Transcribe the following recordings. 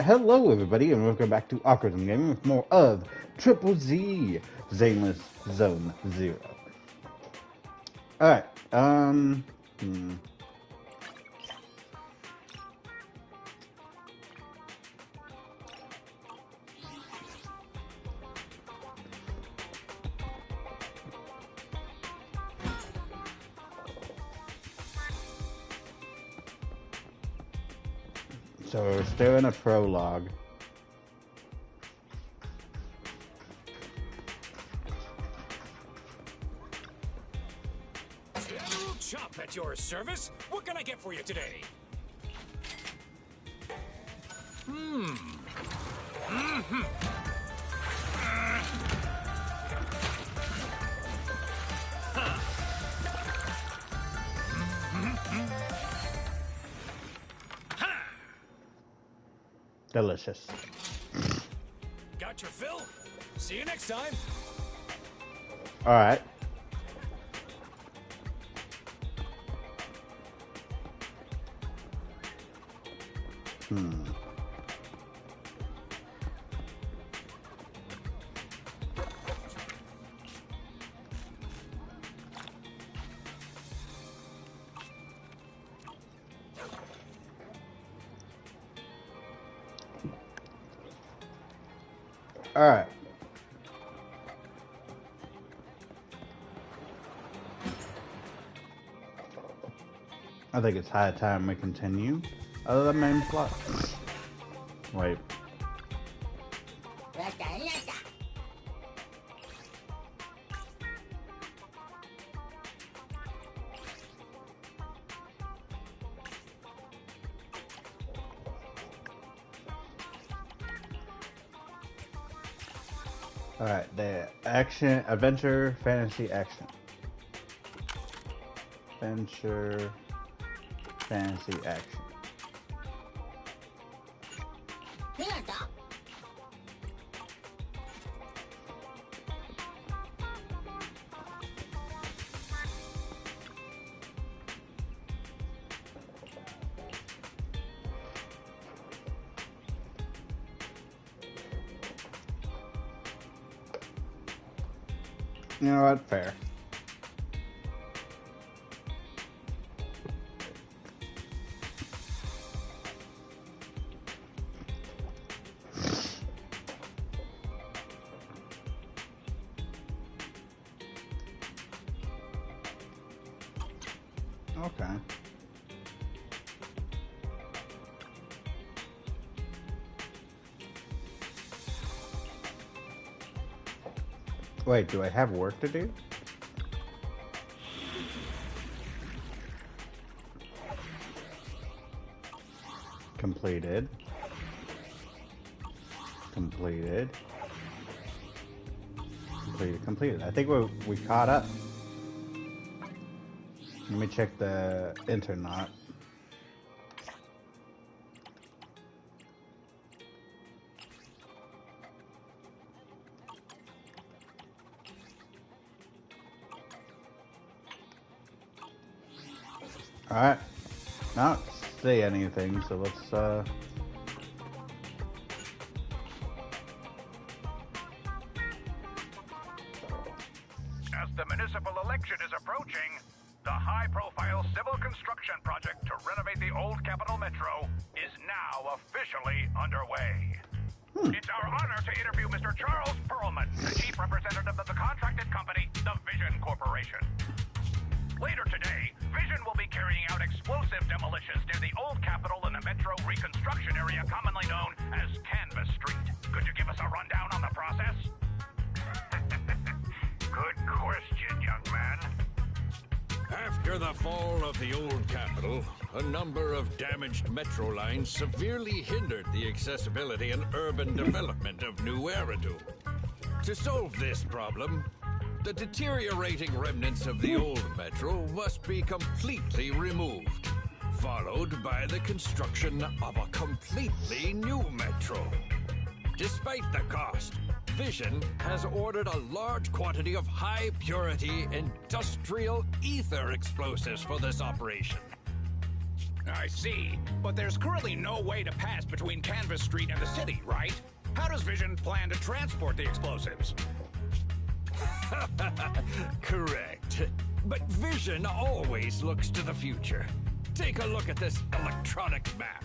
Hello everybody and welcome back to Awkward Gaming with more of Triple Z Zenless Zone Zero. Alright, so we're still in a prologue. General Chop at your service. What can I get for you today? Delicious. Got your fill? See you next time. Alright. Alright. I think it's high time we continue. The main plot. Wait. Alright, the action, adventure, fantasy, action. Adventure, fantasy, action. You know what? Fair. Okay. Wait, do I have work to do? Completed. Completed. Completed. I think we caught up. Let me check the internet. Alright. Not say anything, so let's As the municipal election is approaching, the high-profile civil construction project to renovate the old Capital Metro is now officially underway. It's our honor to interview Mr. Charles Perlman, the chief representative of the contracted company, the Vision Corporation. Later today, Vision will be carrying out explosive demolitions near the old Capitol in the Metro reconstruction area commonly known as Canvas Street. Could you give us a rundown on the process? Good question, young man. After the fall of the old Capitol, a number of damaged metro lines severely hindered the accessibility and urban development of New Eridu. To solve this problem, the deteriorating remnants of the old metro must be completely removed, followed by the construction of a completely new metro. Despite the cost, Vision has ordered a large quantity of high-purity industrial ether explosives for this operation. I see. But there's currently no way to pass between Canvas Street and the city, right? How does Vision plan to transport the explosives? Correct. But Vision always looks to the future. Take a look at this electronic map.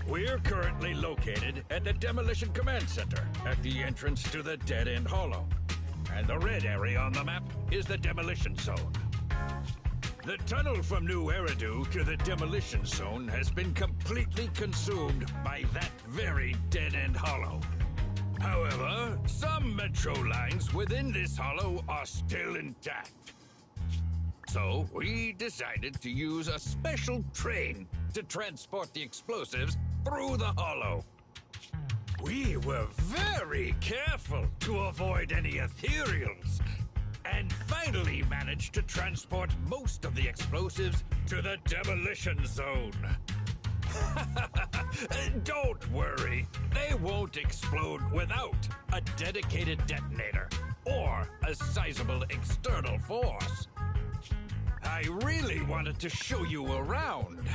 We're currently located at the Demolition Command Center, at the entrance to the Dead-End Hollow. And the red area on the map is the Demolition Zone. The tunnel from New Eridu to the Demolition Zone has been completely consumed by that very Dead-End Hollow. However, some metro lines within this hollow are still intact. So, we decided to use a special train to transport the explosives through the hollow. We were very careful to avoid any ethereals, and finally managed to transport most of the explosives to the Demolition Zone. Don't worry, they won't explode without a dedicated detonator or a sizable external force. I really wanted to show you around,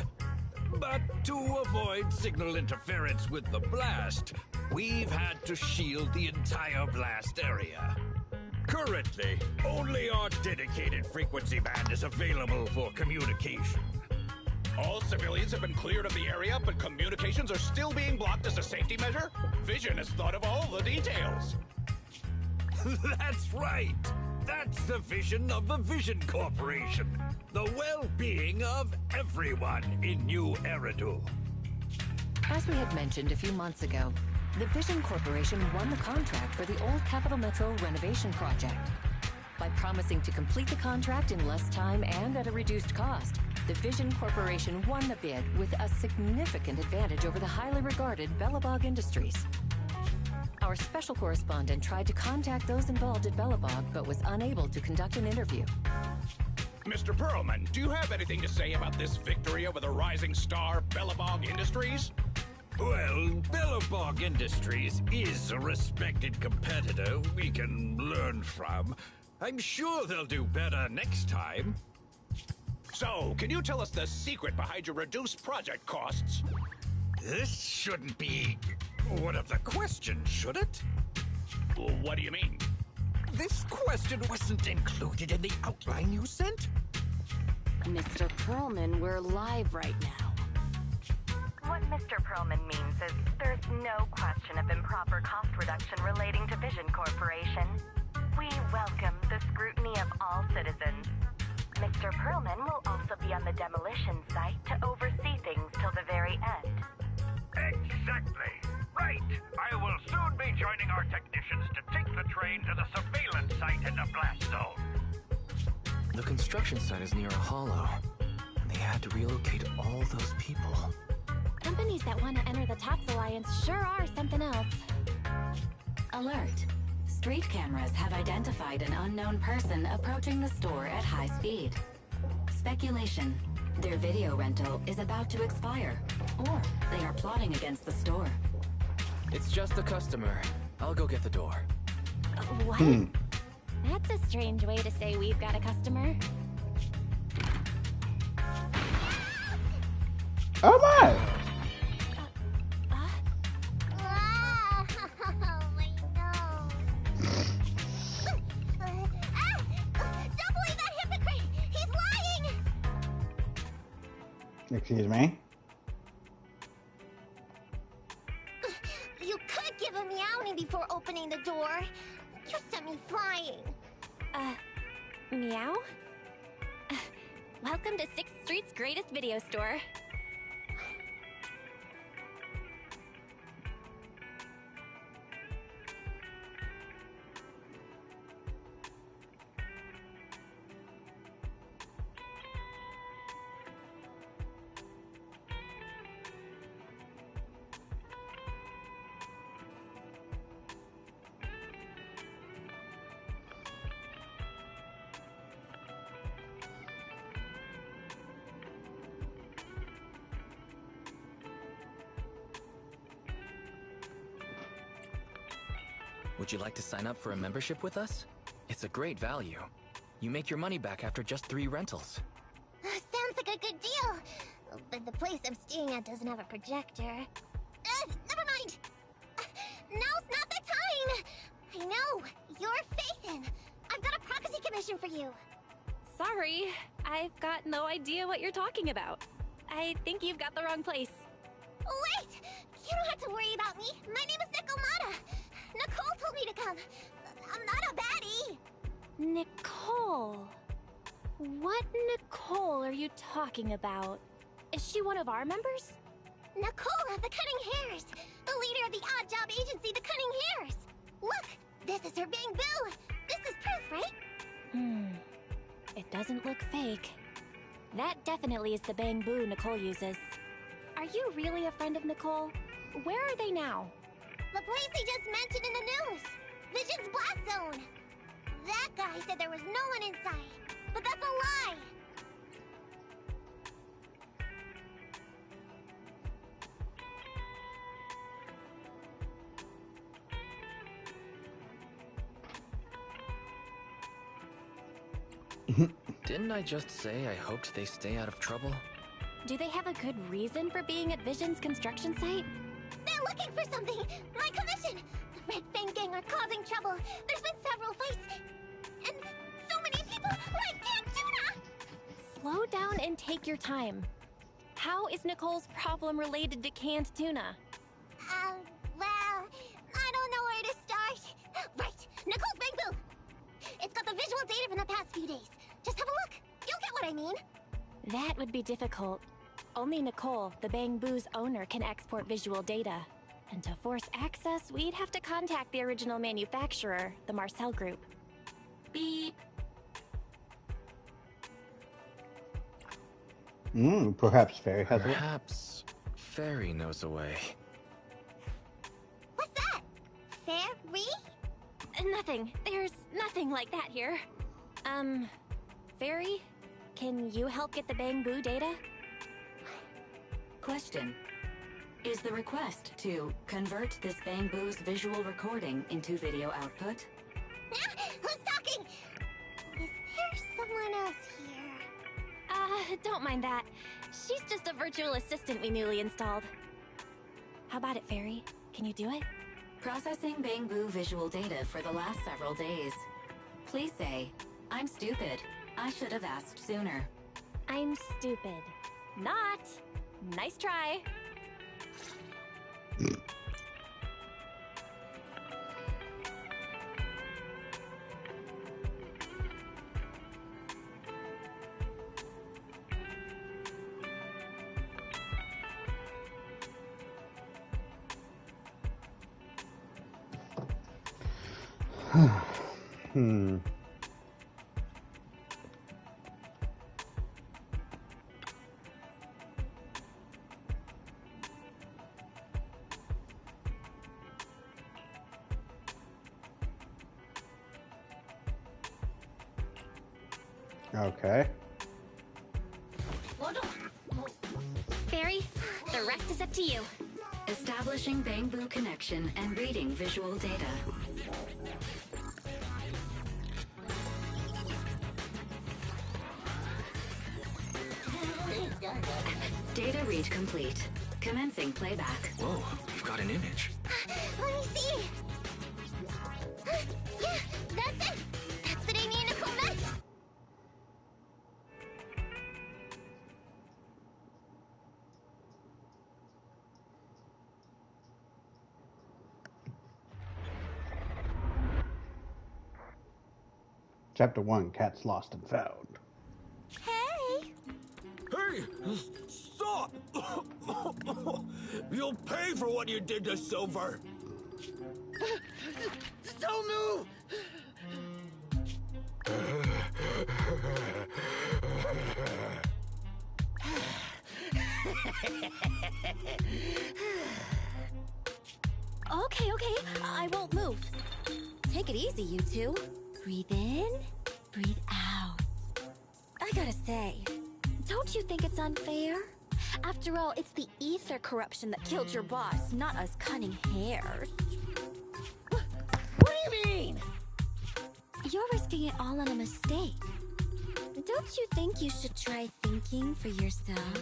but to avoid signal interference with the blast, we've had to shield the entire blast area. Currently, only our dedicated frequency band is available for communication. All civilians have been cleared of the area, but communications are still being blocked as a safety measure? Vision has thought of all the details. That's right! That's the vision of the Vision Corporation. The well-being of everyone in New Eridu. As we had mentioned a few months ago, the Vision Corporation won the contract for the Old Capital Metro renovation project. By promising to complete the contract in less time and at a reduced cost, the Vision Corporation won the bid with a significant advantage over the highly regarded Bellabog Industries. Our special correspondent tried to contact those involved at Bellabog, but was unable to conduct an interview. Mr. Perlman, do you have anything to say about this victory over the rising star Bellabog Industries? Well, Bellabog Industries is a respected competitor we can learn from. I'm sure they'll do better next time. So, can you tell us the secret behind your reduced project costs? This shouldn't be one of the questions, should it? What do you mean? This question wasn't included in the outline you sent? Mr. Perlman, we're live right now. What Mr. Perlman means is there's no question of improper cost reduction relating to Vision Corporation. We welcome the scrutiny of all citizens. Mr. Perlman will also be on the demolition site to oversee things till the very end. Exactly. Right. I will soon be joining our technicians to take the train to the surveillance site in the blast zone. The construction site is near a hollow, and they had to relocate all those people. Companies that want to enter the Tops Alliance sure are something else. Alert. Street cameras have identified an unknown person approaching the store at high speed. Speculation. Their video rental is about to expire, or they are plotting against the store. It's just the customer. I'll go get the door. What? That's a strange way to say we've got a customer. Oh my! Excuse me? You could give a meowing before opening the door. You sent me flying. Meow? Welcome to 6th Street's greatest video store. Would you like to sign up for a membership with us? It's a great value. You make your money back after just 3 rentals. Sounds like a good deal. place I'm staying at doesn't have a projector. Never mind. Now's not the time. I know. You're Faithin. I've got a prophecy commission for you. Sorry, I've got no idea what you're talking about. I think you've got the wrong place. Wait! You don't have to worry about me. My name is Nicole. Nicole told me to come. I'm not a baddie. Nicole? What Nicole are you talking about? Is she one of our members? Nicole of the Cunning Hairs, the leader of the odd job agency, the Cunning Hairs. Look, this is her Bang Boo. This is proof, right? It doesn't look fake. That definitely is the Bang Boo Nicole uses. Are you really a friend of Nicole? Where are they now? The place they just mentioned in the news. Vision's Blast Zone. That guy said there was no one inside, but that's a lie. Didn't I just say I hoped they stay out of trouble? Do they have a good reason for being at Vision's construction site? They're looking for something. My commission. The Red Fang Gang are causing trouble. There's been several fights. And so many people like Camp Tuna. Slow down and take your time. How is Nicole's problem related to canned tuna? Well, I don't know where to start. Right, Nicole's Bang Boo. It's got the visual data from the past few days. Just have a look. You'll get what I mean. That would be difficult. Only Nicole, the Bang Boo's owner, can export visual data. And to force access, we'd have to contact the original manufacturer, the Marcel Group. Beep. Perhaps Fairy has Perhaps Fairy knows a way. What's that? Fairy? Nothing. There's nothing like that here. Fairy? Can you help get the Bang Boo data? Question. Is the request to convert this Bang Boo's visual recording into video output? Who's talking? Is there someone else here? Don't mind that. She's just a virtual assistant we newly installed. How about it, Fairy? Can you do it? Processing Bang Boo visual data for the last several days. Please say, I'm stupid. I should have asked sooner. I'm stupid. Not. Nice try. Okay. Fairy, the rest is up to you. Establishing Bang Boo connection and reading visual data. Data read complete. Commencing playback. Whoa, we've got an image. Let me see. Yeah, that's it. That's the day me and Nicole met. Chapter 1, Cats Lost and Found. Hey. Hey! Stop! You'll pay for what you did to Silver! Don't move! Okay, I won't move. Take it easy, you two. Breathe in, breathe out. I gotta say, don't you think it's unfair? After all, it's the ether corruption that killed your boss, not us cunning hairs. What do you mean? You're risking it all on a mistake. Don't you think you should try thinking for yourself?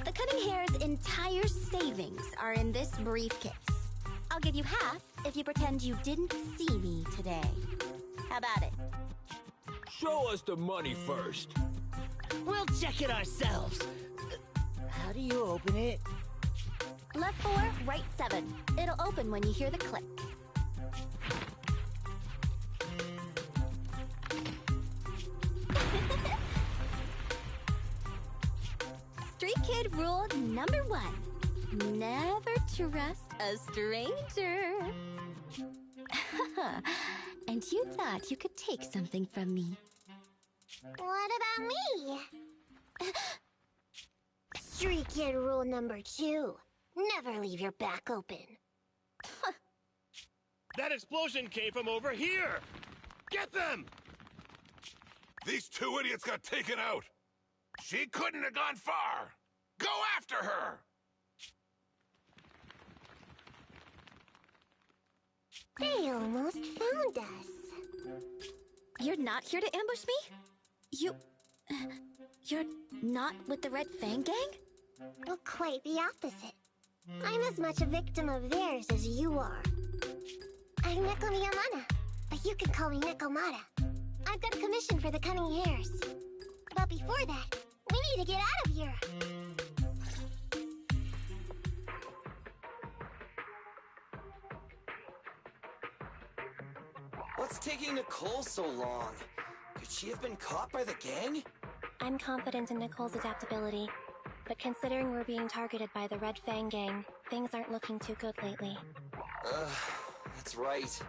The Cunning Hair's entire savings are in this briefcase. I'll give you half if you pretend you didn't see me today. How about it? Show us the money first. We'll check it ourselves. How do you open it? Left 4, right 7. It'll open when you hear the click. Street Kid rule number 1. Never trust a stranger. And you thought you could take something from me. What about me? Street Kid rule number 2. Never leave your back open. That explosion came from over here! Get them! These 2 idiots got taken out. She couldn't have gone far. Go after her! They almost found us. You're not here to ambush me? You're not with the Red Fang Gang? Well, quite the opposite. I'm as much a victim of theirs as you are. I'm Neko Miyamana, but you can call me Nekomata. I've got a commission for the Cunning Hairs. But before that, we need to get out of here. What's taking Nicole so long? Could she have been caught by the gang? I'm confident in Nicole's adaptability, but considering we're being targeted by the Red Fang Gang, things aren't looking too good lately. That's right.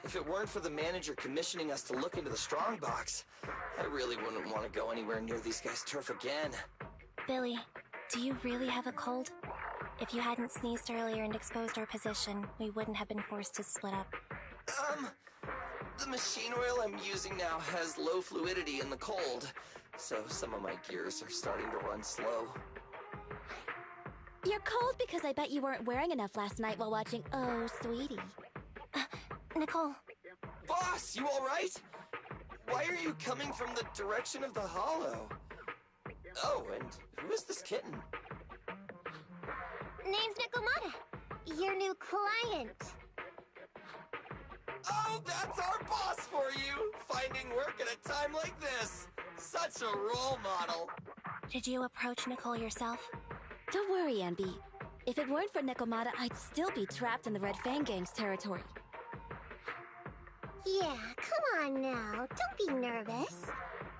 If it weren't for the manager commissioning us to look into the strongbox, I really wouldn't want to go anywhere near these guys' turf again. Billy, do you really have a cold? If you hadn't sneezed earlier and exposed our position, we wouldn't have been forced to split up. The machine oil I'm using now has low fluidity in the cold, so some of my gears are starting to run slow. You're cold because I bet you weren't wearing enough last night while watching Oh, Sweetie. Nicole. Boss, you alright? Why are you coming from the direction of the hollow? Oh, and who is this kitten? Name's Nekomata. Your new client. Oh, that's our boss for you! Finding work at a time like this! Such a role model! Did you approach Nicole yourself? Don't worry, Enby. If it weren't for Nekomata, I'd still be trapped in the Red Fang Gang's territory. Yeah, come on now. Don't be nervous.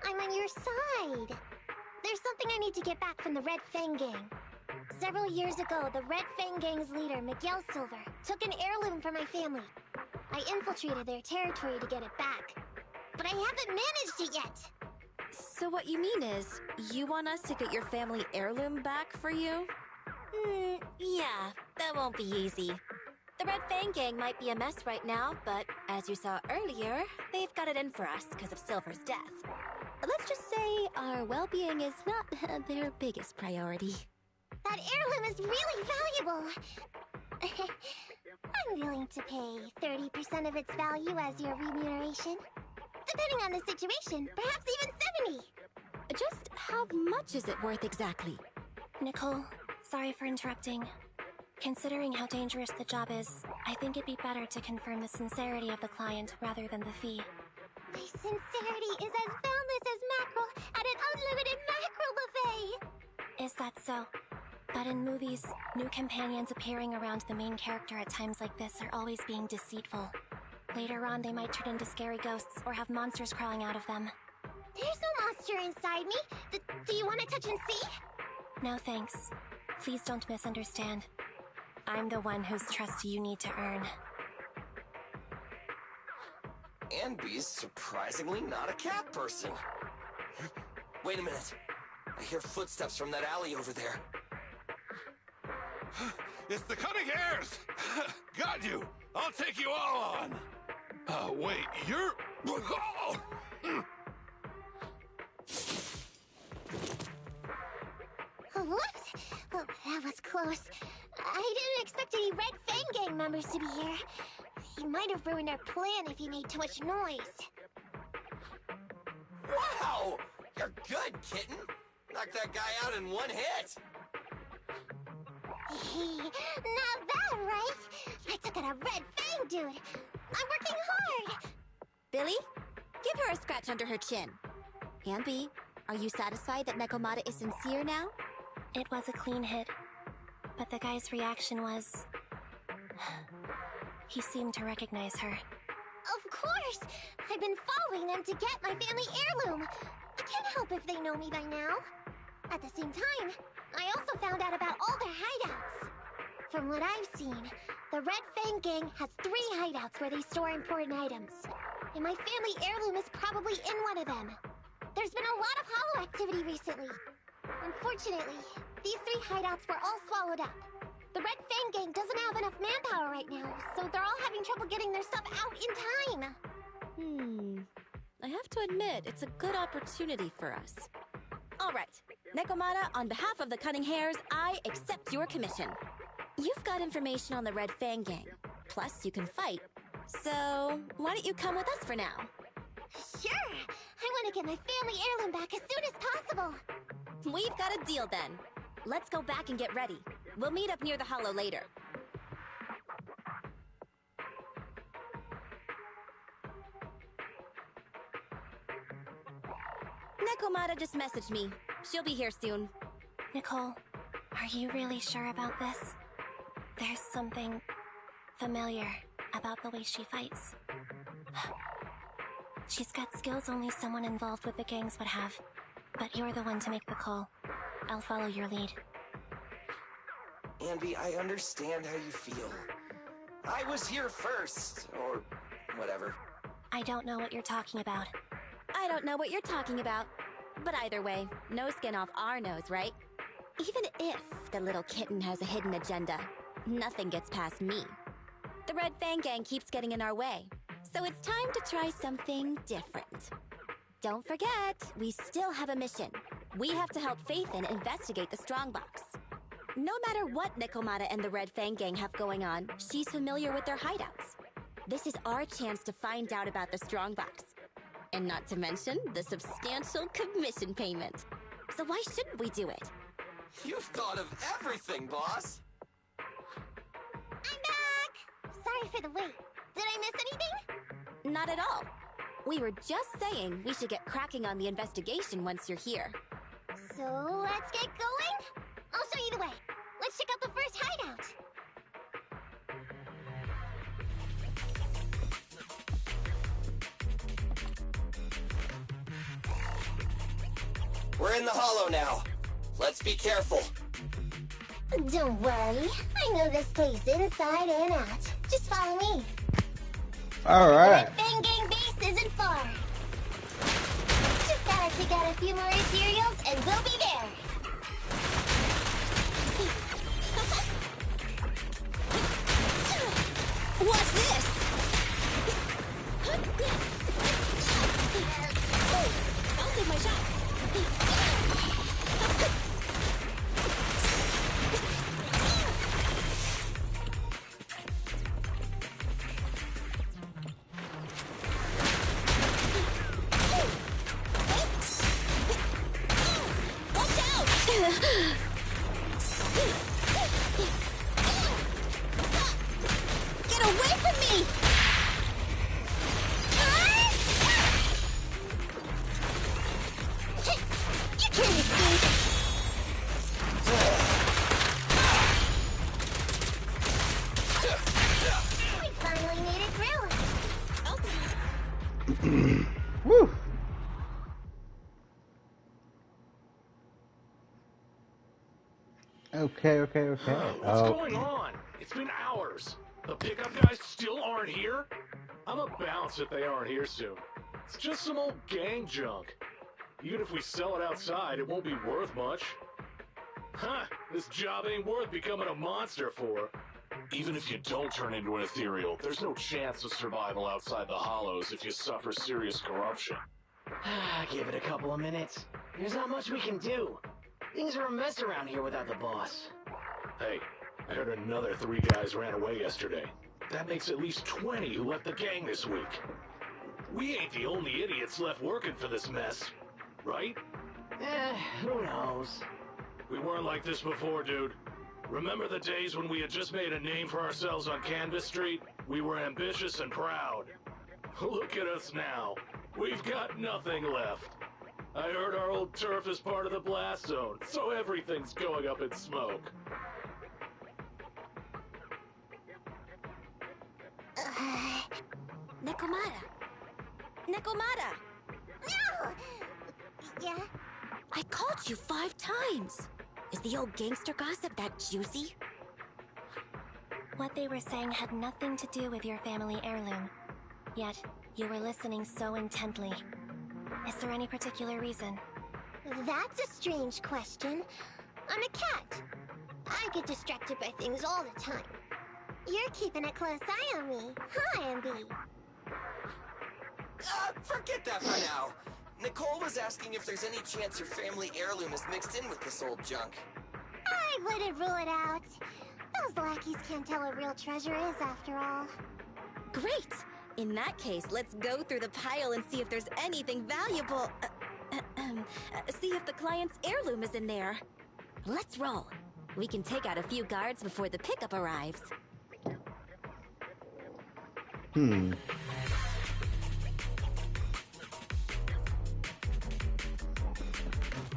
I'm on your side. There's something I need to get back from the Red Fang Gang. Several years ago, the Red Fang Gang's leader, Miguel Silver, took an heirloom from my family. I infiltrated their territory to get it back. But I haven't managed it yet. So what you mean is, you want us to get your family heirloom back for you? Yeah, that won't be easy. The Red Fang Gang might be a mess right now, but as you saw earlier, they've got it in for us because of Silver's death. Let's just say our well-being is not their biggest priority. That heirloom is really valuable. I'm willing to pay 30% of its value as your remuneration. Depending on the situation, perhaps even 70. Just how much is it worth exactly? Nicole, sorry for interrupting. Considering how dangerous the job is, I think it'd be better to confirm the sincerity of the client rather than the fee. My sincerity is as boundless as mackerel at an unlimited mackerel buffet! Is that so? But in movies, new companions appearing around the main character at times like this are always being deceitful. Later on, they might turn into scary ghosts or have monsters crawling out of them. There's no monster inside me. Do you want to touch and see? No thanks. Please don't misunderstand. I'm the one whose trust you need to earn. Anby's surprisingly not a cat person. Wait a minute. I hear footsteps from that alley over there. It's the Cunning Hairs! Got you! I'll take you all on! Wait, you're... Whoops! Oh, that was close. I didn't expect any Red Fang Gang members to be here. He might have ruined our plan if he made too much noise. Wow! You're good, kitten! Knocked that guy out in one hit! Not bad, right? I took out a red fang, dude. I'm working hard. Billy, give her a scratch under her chin. Ambi, are you satisfied that Nekomata is sincere now? It was a clean hit, but the guy's reaction was... He seemed to recognize her. Of course! I've been following them to get my family heirloom. I can't help if they know me by now. At the same time, I also found out about all their hideouts. From what I've seen, the Red Fang Gang has 3 hideouts where they store important items. And my family heirloom is probably in one of them. There's been a lot of hollow activity recently. Unfortunately, these 3 hideouts were all swallowed up. The Red Fang Gang doesn't have enough manpower right now, so they're all having trouble getting their stuff out in time. I have to admit, it's a good opportunity for us. All right, Nekomata, on behalf of the Cunning Hares, I accept your commission. You've got information on the Red Fang Gang. Plus, you can fight. So, why don't you come with us for now? Sure! I want to get my family heirloom back as soon as possible. We've got a deal then. Let's go back and get ready. We'll meet up near the hollow later. Nekomata just messaged me. She'll be here soon. Nicole, are you really sure about this? There's something familiar about the way she fights. She's got skills only someone involved with the gangs would have. But you're the one to make the call. I'll follow your lead. Ambi, I understand how you feel. I was here first, or whatever. I don't know what you're talking about. I don't know what you're talking about. But either way, no skin off our nose, right? Even if the little kitten has a hidden agenda, nothing gets past me. The Red Fang Gang keeps getting in our way, so it's time to try something different. Don't forget, we still have a mission. We have to help Faithin investigate the Strongbox. No matter what Nekomata and the Red Fang Gang have going on, she's familiar with their hideouts. This is our chance to find out about the Strongbox. And not to mention the substantial commission payment. So why shouldn't we do it? You've thought of everything, boss! I'm back! Sorry for the wait. Did I miss anything? Not at all. We were just saying we should get cracking on the investigation once you're here. So let's get going? I'll show you the way. Let's check out the first hideout. We're in the hollow now. Let's be careful. Don't worry. I know this place inside and out. Just follow me. Alright. The Red Fang Gang base isn't far. Just gotta take out a few more materials and we'll be there. What's this? I'll save my shot. Watch out! Get away from me! You can't escape! We finally made it through. Woo! Okay. What's going on? It's been hours. The pickup guys still aren't here? I'm a bounce if they aren't here soon. It's just some old gang junk. Even if we sell it outside, it won't be worth much. Huh, this job ain't worth becoming a monster for. Even if you don't turn into an ethereal, there's no chance of survival outside the hollows if you suffer serious corruption. Give it a couple of minutes. There's not much we can do. Things are a mess around here without the boss. Hey, I heard another 3 guys ran away yesterday. That makes at least 20 who left the gang this week. We ain't the only idiots left working for this mess, right? Who knows? We weren't like this before, dude. Remember the days when we had just made a name for ourselves on Canvas Street? We were ambitious and proud. Look at us now. We've got nothing left. I heard our old turf is part of the blast zone, so everything's going up in smoke. Nekomata! Nekomata! No! Yeah? I called you 5 times! Is the old gangster gossip that juicy? What they were saying had nothing to do with your family heirloom. Yet, you were listening so intently. Is there any particular reason? That's a strange question. I'm a cat. I get distracted by things all the time. You're keeping a close eye on me, huh, Ambi? Forget that for now. Nicole was asking if there's any chance your family heirloom is mixed in with this old junk. I wouldn't rule it out. Those lackeys can't tell what real treasure is, after all. Great! In that case, let's go through the pile and see if there's anything valuable. See if the client's heirloom is in there. Let's roll. We can take out a few guards before the pickup arrives.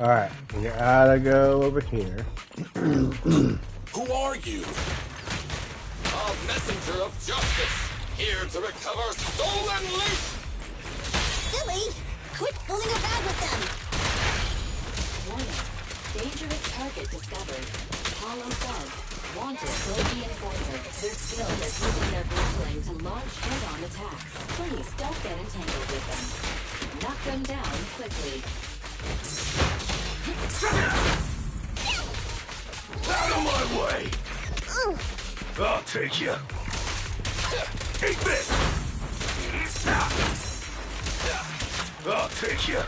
Alright, we gotta go over here. Who are you? A messenger of justice, here to recover stolen loot! Silly! Quit fooling around with them! Warning. Dangerous target discovered. Hollow Bug. Wanted Soviet enforcer. They're skilled at using their grappling to launch head-on attacks. Please don't get entangled with them. Knock them down quickly. Out of my way! I'll take you. Take this! I'll take you.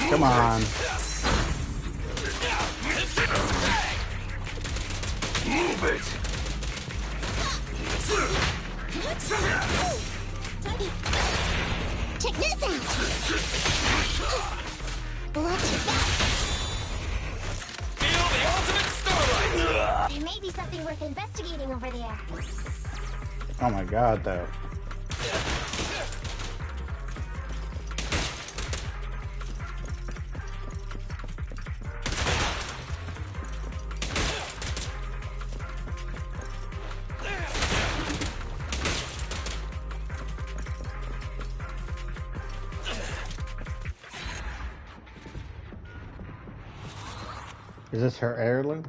Come on. Move it! Check this out! Watch it back! Feel the ultimate starlight! There may be something worth investigating over there. Oh my god, though. Is this her heirloom?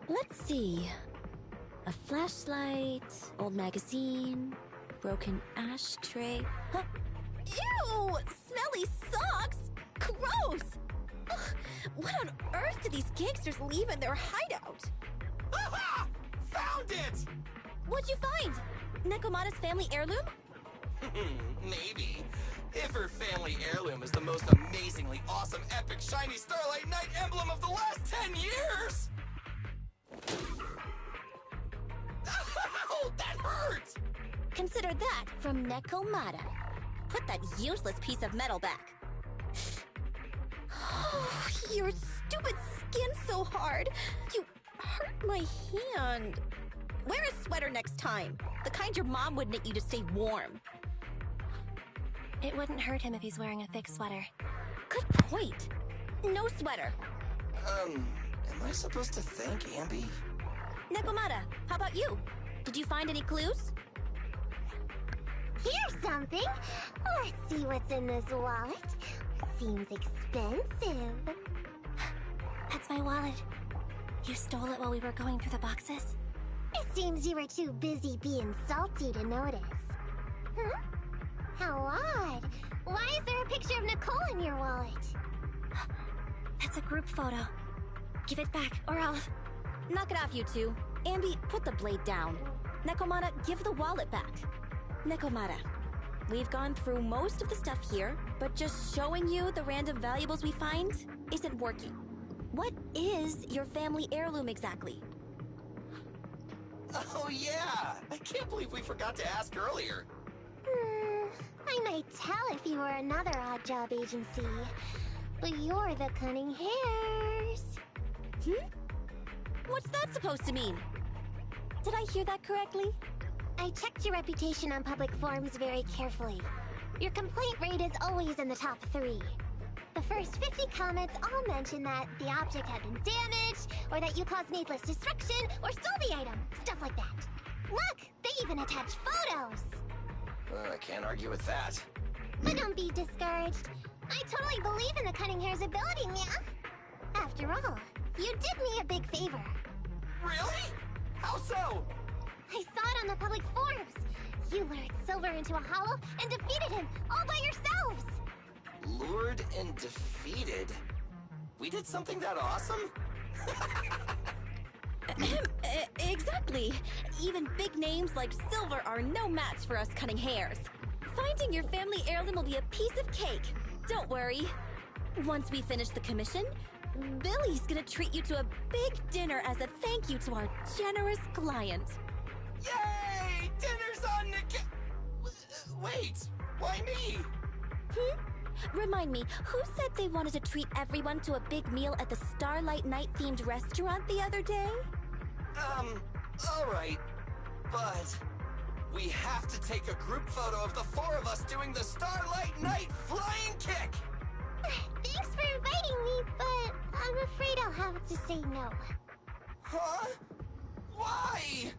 Let's see. A flashlight, old magazine, broken ashtray. Huh? Ew! Smelly socks! Gross! Ugh, what on earth did these gangsters leave in their hideout? Aha! Found it! What'd you find? Nekomata's family heirloom? Maybe. If her family heirloom is the most amazingly awesome, epic, shiny Starlight Knight emblem of the last 10 years! Ow! That hurts! Consider that from Nekomata. Put that useless piece of metal back. Oh, your stupid skin's so hard. You hurt my hand. Wear a sweater next time. The kind your mom would knit you to stay warm. It wouldn't hurt him if he's wearing a thick sweater. Good point. No sweater. Am I supposed to thank Ambi? Nekomata, how about you? Did you find any clues? Here's something. Let's see what's in this wallet. Seems expensive. That's my wallet. You stole it while we were going through the boxes? It seems you were too busy being salty to notice. Huh? How odd. Why is there a picture of Nicole in your wallet? That's a group photo. Give it back, or I'll... Knock it off, you two. Ambi, put the blade down. Nekomata, give the wallet back. Nekomata, we've gone through most of the stuff here, but just showing you the random valuables we find isn't working. What is your family heirloom exactly? Oh yeah! I can't believe we forgot to ask earlier. I might tell if you were another odd job agency. But you're the cunning hare. yours? What's that supposed to mean? Did I hear that correctly? I checked your reputation on public forums very carefully. Your complaint rate is always in the top 3. The first 50 comments all mention that the object had been damaged, or that you caused needless destruction, or stole the item. Stuff like that. Look! They even attach photos! I can't argue with that. But don't be discouraged. I totally believe in the cunning hair's ability, yeah? After all, you did me a big favor. Really? How so? I saw it on the public forums. You lured Silver into a hollow and defeated him all by yourselves! Lured and defeated? We did something that awesome? Exactly. Even big names like Silver are no match for us cunning hares. Finding your family heirloom will be a piece of cake. Don't worry. Once we finish the commission, Billy's gonna treat you to a big dinner as a thank you to our generous client. Yay! Dinner's on Nick. Wait, why me? Remind me, who said they wanted to treat everyone to a big meal at the Starlight Night-themed restaurant the other day? Alright. But we have to take a group photo of the 4 of us doing the Starlight Night flying kick! Thanks for inviting me, but I'm afraid I'll have to say no. Huh? Why?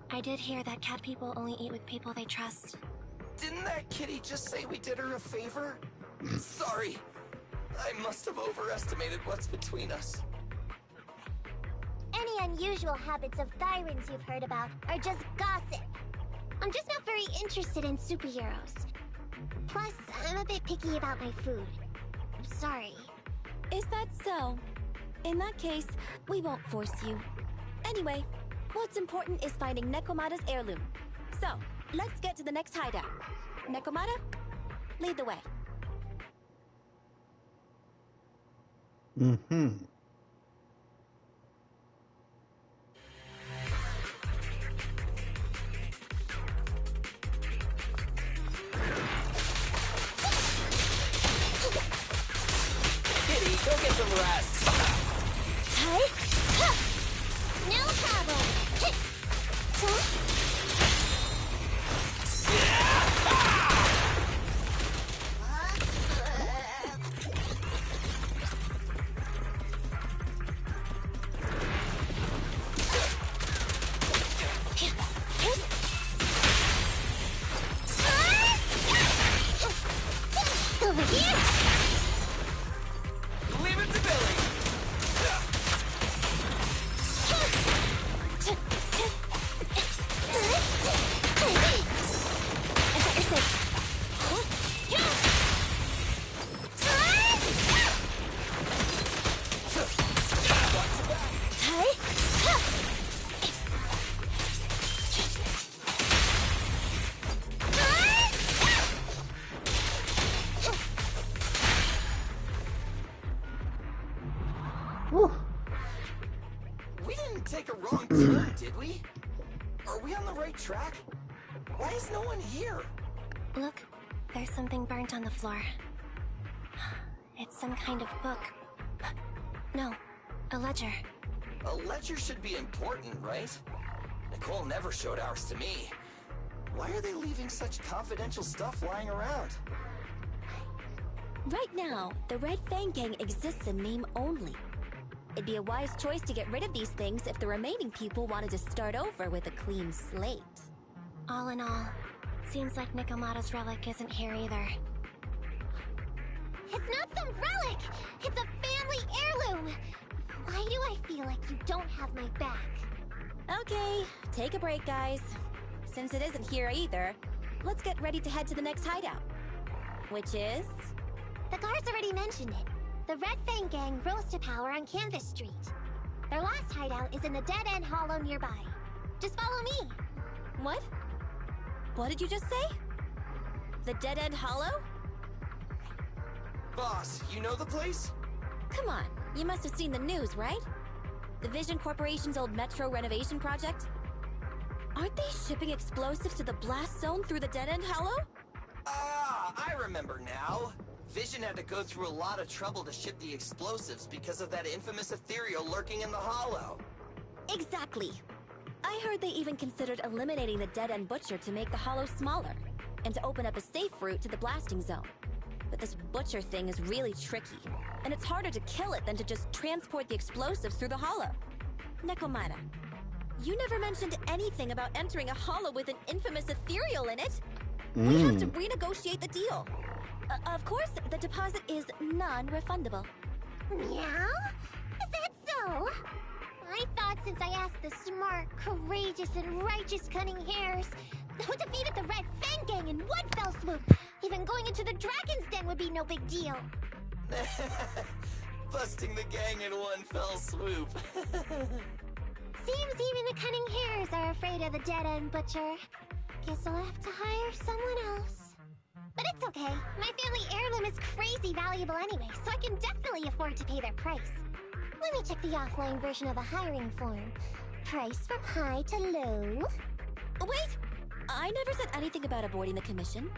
I did hear that cat people only eat with people they trust. Didn't that kitty just say we did her a favor? Sorry. I must have overestimated what's between us. Any unusual habits of Thyrans you've heard about are just gossip. I'm just not very interested in superheroes. Plus, I'm a bit picky about my food. I'm sorry. Is that so? In that case, we won't force you. Anyway, what's important is finding Nekomata's heirloom. So, let's get to the next hideout. Nekomata, lead the way. Kitty, go get some rest. No problem. Over here. Leave it to Billy. We didn't take a wrong turn, did we? Are we on the right track? Why is no one here? Look, there's something burnt on the floor. It's some kind of book. No, a ledger. A ledger should be important, right? Nicole never showed ours to me. Why are they leaving such confidential stuff lying around? Right now, the Red Fang Gang exists in name only. It'd be a wise choice to get rid of these things if the remaining people wanted to start over with a clean slate. All in all, seems like Nikomata's relic isn't here either. It's not some relic! It's a family heirloom! Why do I feel like you don't have my back? Okay, take a break, guys. Since it isn't here either, let's get ready to head to the next hideout. Which is... The guards already mentioned it. The Red Fang Gang rose to power on Canvas Street. Their last hideout is in the Dead End Hollow nearby. Just follow me. What? What did you just say? The Dead End Hollow? Boss, you know the place? Come on, you must have seen the news, right? The Vision Corporation's old metro renovation project? Aren't they shipping explosives to the blast zone through the Dead End Hollow? Ah, I remember now. Vision had to go through a lot of trouble to ship the explosives because of that infamous ethereal lurking in the hollow. Exactly. I heard they even considered eliminating the dead-end butcher to make the hollow smaller, and to open up a safe route to the blasting zone. But this butcher thing is really tricky, and it's harder to kill it than to just transport the explosives through the hollow. Nekomata, you never mentioned anything about entering a hollow with an infamous ethereal in it. We have to renegotiate the deal. Of course, the deposit is non-refundable. Meow? Is that so? I thought since I asked the smart, courageous, and righteous Cunning Hares who defeated the Red Fang Gang in one fell swoop, even going into the Dragon's Den would be no big deal. Busting the gang in one fell swoop. Seems even the Cunning Hares are afraid of the dead-end butcher. Guess I'll have to hire someone else. But it's okay. My family heirloom is crazy valuable anyway, so I can definitely afford to pay their price. Let me check the offline version of the hiring form. Price from high to low. Wait! I never said anything about avoiding the commission.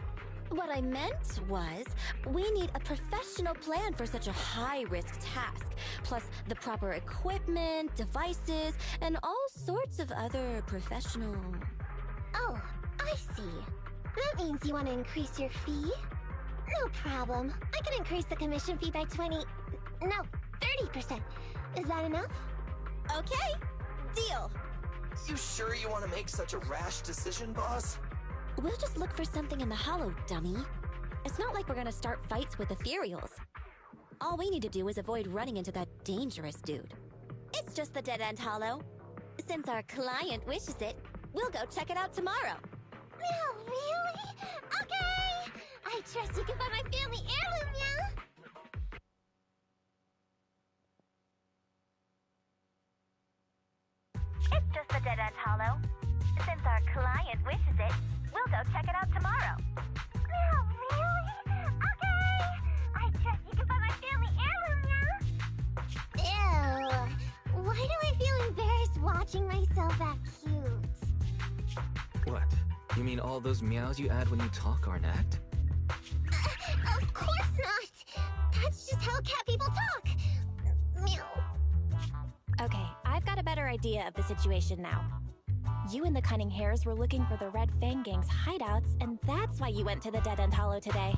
What I meant was, we need a professional plan for such a high-risk task, plus the proper equipment, devices, and all sorts of other professional... Oh, I see. That means you want to increase your fee? No problem. I can increase the commission fee by 30%. Is that enough? Okay, deal. You sure you want to make such a rash decision, boss? We'll just look for something in the hollow, dummy. It's not like we're gonna start fights with ethereals. All we need to do is avoid running into that dangerous dude. It's just the dead-end hollow. Since our client wishes it, we'll go check it out tomorrow. No, really? Okay! I trust you can find my family heirloom, yeah? It's just the dead-end hollow. Since our client wishes it, we'll go check it out tomorrow. No, really? Okay! I trust you can find my family heirloom, yeah? Ew. Why do I feel embarrassed watching myself act cute? What? You mean all those meows you add when you talk are an act? Of course not! That's just how cat people talk! Meow. Okay, I've got a better idea of the situation now. You and the Cunning Hares were looking for the Red Fang Gang's hideouts, and that's why you went to the Dead-End Hollow today.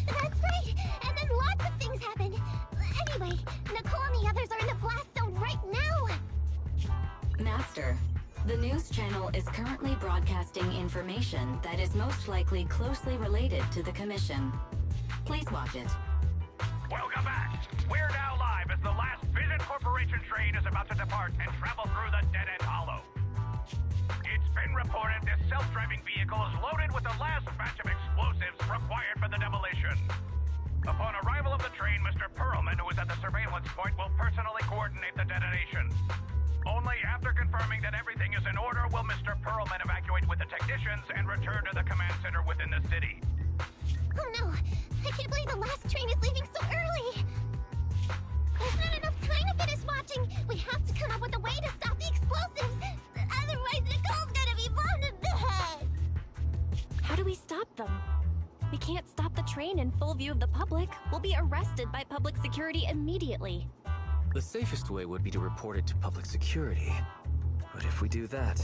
That's right! And then lots of things happened! Anyway, Nicole and the others are in the blast zone right now! Master, the news channel is currently broadcasting information that is most likely closely related to the commission. Please watch it. Welcome back. We're now live as the last Vision Corporation train is about to depart and travel through the Dead-End Hollow. It's been reported this self-driving vehicle is loaded with the last batch of explosives required for the demolition. Upon arrival of the train, Mr. Perlman, who is at the surveillance point, will personally coordinate the detonation. Only after confirming that everything is in order will Mr. Perlman evacuate with the technicians and return to the command center within the city. Oh no! I can't believe the last train is leaving so early! There's not enough time to finish watching! We have to come up with a way to stop the explosives! Otherwise, Nicole's gonna be blown to bits! How do we stop them? We can't stop the train in full view of the public. We'll be arrested by public security immediately. The safest way would be to report it to public security. But if we do that,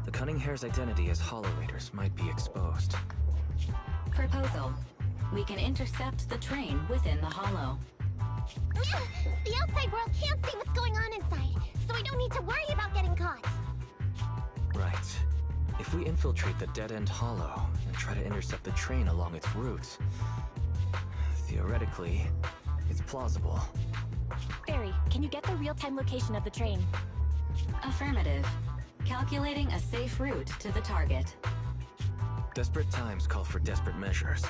the Cunning Hare's identity as Hollow Raiders might be exposed. Proposal. We can intercept the train within the hollow. The outside world can't see what's going on inside, so we don't need to worry about getting caught. Right. If we infiltrate the dead-end hollow and try to intercept the train along its route, theoretically, it's plausible. Barry, can you get the real-time location of the train? Affirmative. Calculating a safe route to the target. Desperate times call for desperate measures.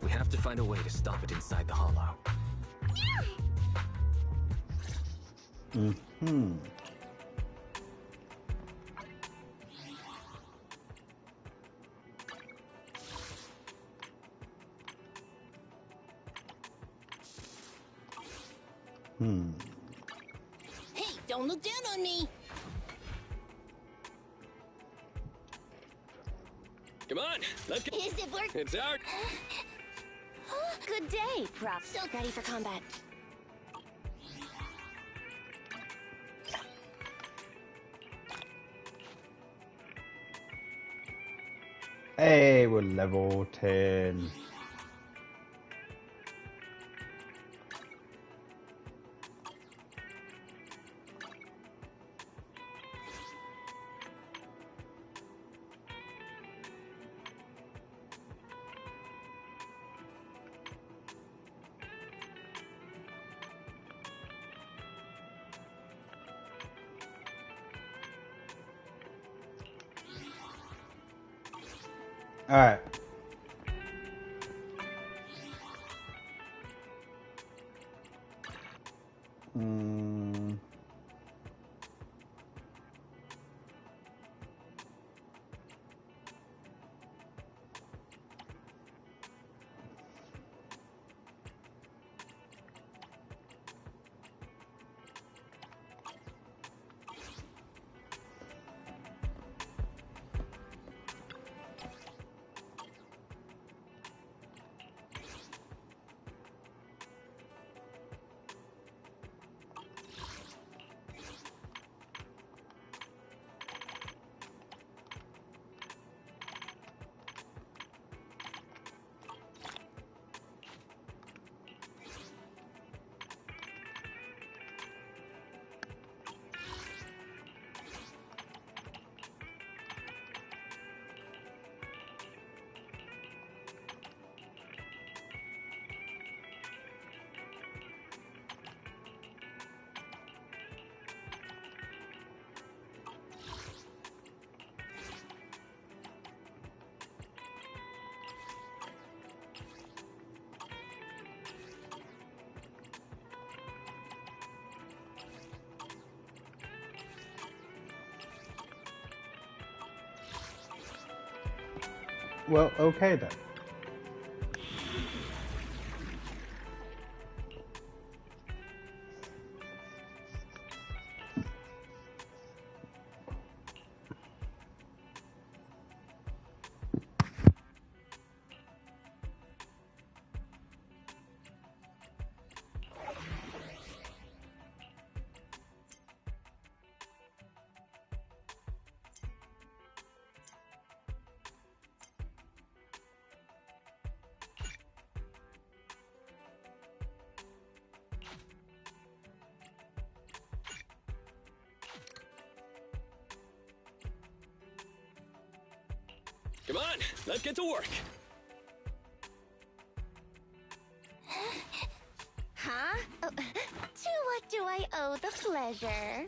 We have to find a way to stop it inside the hollow. Mm-hmm. Hey, don't look down on me! Come on, let's go. Is it working? It's out. Good day, prop. So ready for combat. Hey, we're level 10. Alright. Well, okay then. Come on, let's get to work. Huh? Oh, to what do I owe the pleasure?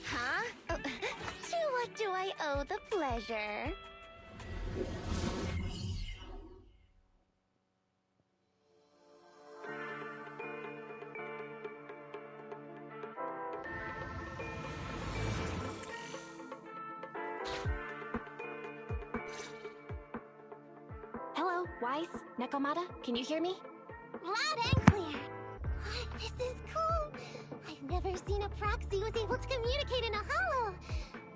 Huh? Oh, to what do I owe the pleasure? Hello, Wise, Nekomata, can you hear me? Loud and clear. What? This is cool. I've never seen a proxy who's able to communicate in a hollow.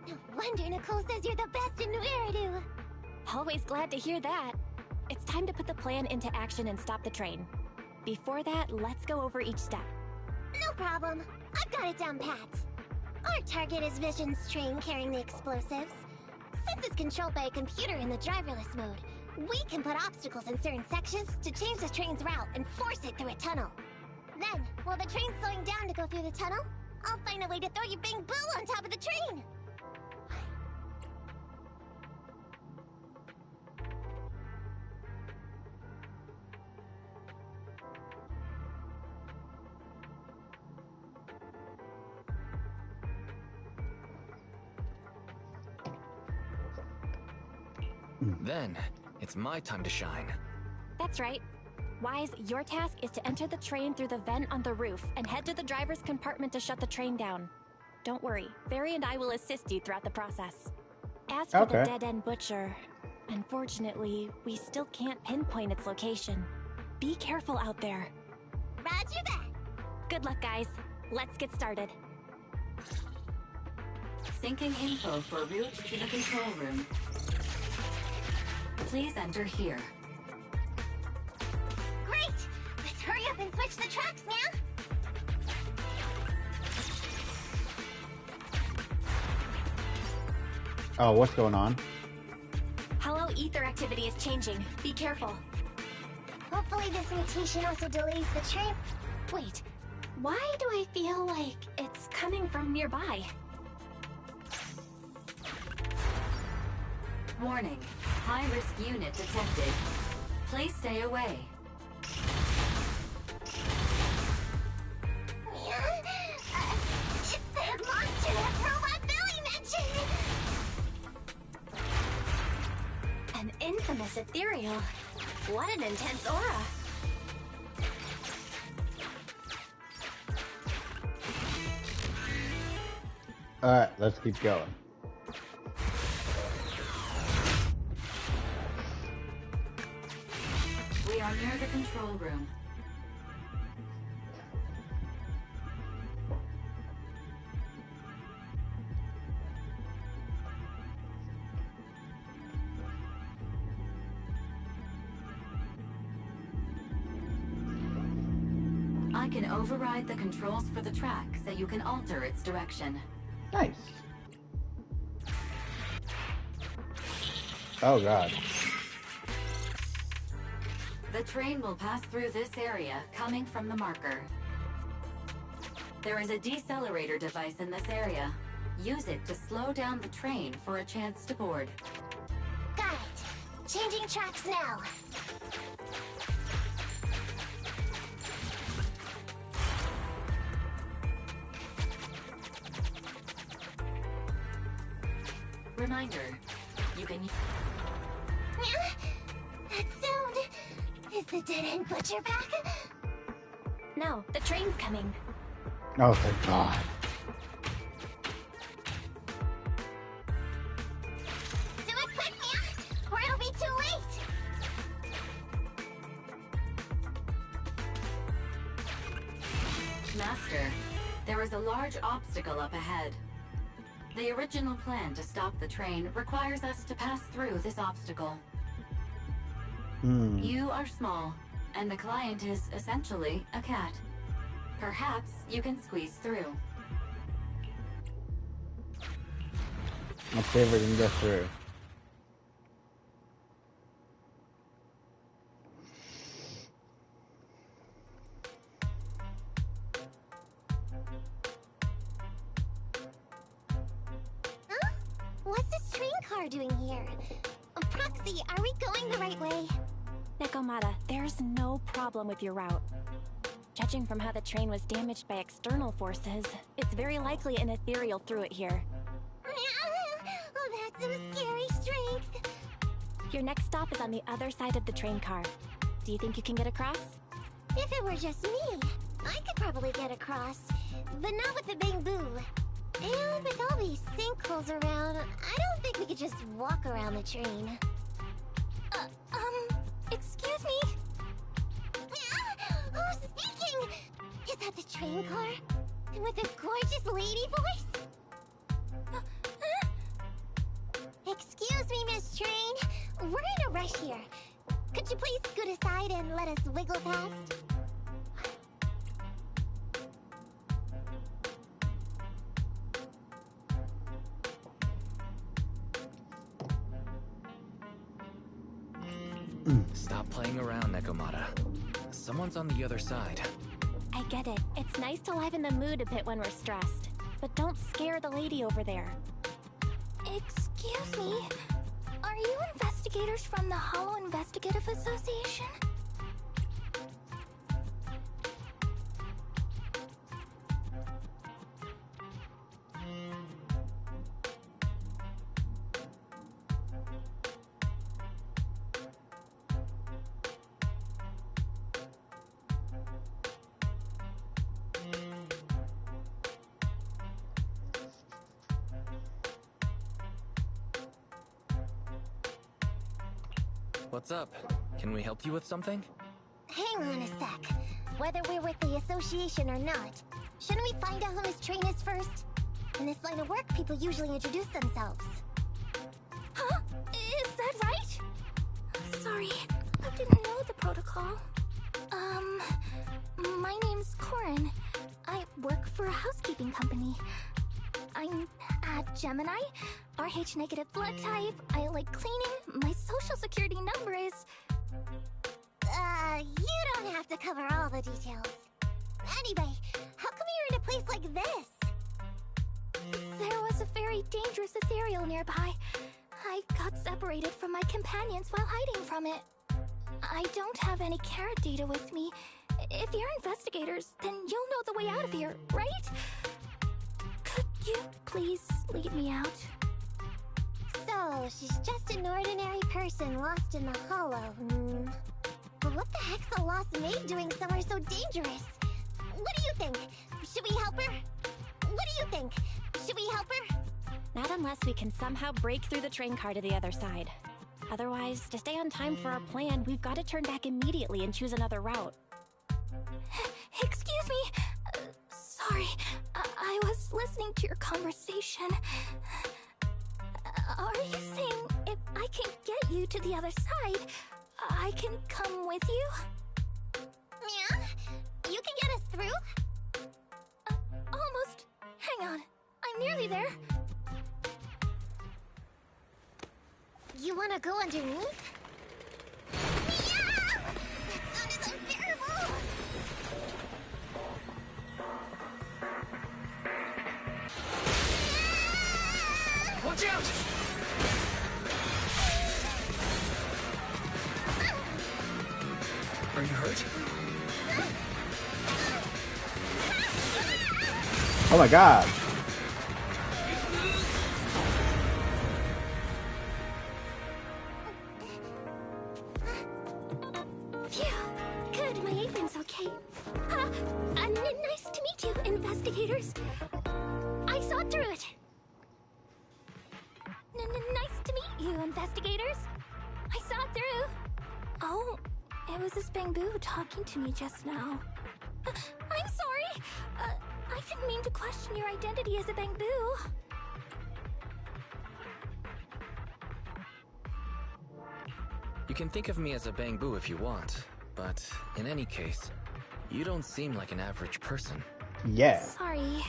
No wonder Nicole says you're the best in New Eridu. Always glad to hear that. It's time to put the plan into action and stop the train. Before that, let's go over each step. No problem. I've got it down pat. Our target is Vision's train carrying the explosives. Since it's controlled by a computer in the driverless mode, we can put obstacles in certain sections to change the train's route and force it through a tunnel. Then, while the train's slowing down to go through the tunnel, I'll find a way to throw your Bing Boo on top of the train! Then, it's my time to shine. That's right. Wise, your task is to enter the train through the vent on the roof and head to the driver's compartment to shut the train down. Don't worry, Barry and I will assist you throughout the process. As for the dead-end butcher, unfortunately, we still can't pinpoint its location. Be careful out there. Roger that. Good luck, guys. Let's get started. Syncing info for route to the control room. Please enter here. Great! Let's hurry up and switch the tracks now. Oh, what's going on? Hollow ether activity is changing. Be careful. Hopefully this mutation also delays the train. Wait, why do I feel like it's coming from nearby? Warning. High-risk unit detected. Please stay away. It's that monster that Robot Billy mentioned! An infamous ethereal. What an intense aura. Alright, let's keep going. We are near the control room. I can override the controls for the track so you can alter its direction. Nice. Oh god. The train will pass through this area, coming from the marker. There is a decelerator device in this area. Use it to slow down the train for a chance to board. Got it. Changing tracks now. Reminder, you can... That sound... Is the dead-end butcher back? No, the train's coming. Oh, thank god. Do it quick, Mia, or it'll be too late! Master, there is a large obstacle up ahead. The original plan to stop the train requires us to pass through this obstacle. You are small, and the client is essentially a cat. Perhaps you can squeeze through. Let's see if we can get through. Huh? What's this train car doing here? Proxy, are we going the right way? Nekomata, there's no problem with your route. Judging from how the train was damaged by external forces, it's very likely an ethereal threw it here. Oh, that's some scary strength. Your next stop is on the other side of the train car. Do you think you can get across? If it were just me, I could probably get across, but not with the bamboo. And with all these sinkholes around, I don't think we could just walk around the train. Excuse me? Who's speaking? Is that the train car? And with a gorgeous lady voice? Excuse me, Miss Train. We're in a rush here. Could you please scoot aside and let us wiggle past? Stop playing around, Nekomata. Someone's on the other side. I get it. It's nice to liven the mood a bit when we're stressed. But don't scare the lady over there. Excuse me? Are you investigators from the Hollow Investigative Association? What's up? Can we help you with something? Hang on a sec. Whether we're with the association or not, shouldn't we find out who Miss Train is first? In this line of work, people usually introduce themselves. Huh? Is that right? Sorry, I didn't know the protocol. My name's Corin. I work for a housekeeping company. I'm a Gemini, RH negative blood type, I like cleaning, my social security number is... You don't have to cover all the details. Anyway, how come you're in a place like this? There was a very dangerous ethereal nearby. I got separated from my companions while hiding from it. I don't have any carrot data with me. If you're investigators, then you'll know the way out of here, right? Could you please lead me out? So, she's just an ordinary person lost in the hollow. But what the heck's a lost maid doing somewhere so dangerous? What do you think? Should we help her? What do you think? Should we help her? Not unless we can somehow break through the train car to the other side. Otherwise, to stay on time for our plan, we've got to turn back immediately and choose another route. Excuse me. Sorry, I was listening to your conversation. Are you saying if I can get you to the other side, I can come with you? Yeah? You can get us through? Almost. Hang on. I'm nearly there. You wanna go underneath? Yeah! That sound is unbearable! Watch out! Are you hurt? Oh my god. Phew. Good, my apron's okay. Nice to meet you, investigators. I saw through it. Nice to meet you, investigators. I saw through. Oh, it was this Bamboo talking to me just now. I'm sorry. I didn't mean to question your identity as a Bamboo. You can think of me as a Bamboo if you want, but in any case, you don't seem like an average person. Yeah. Sorry.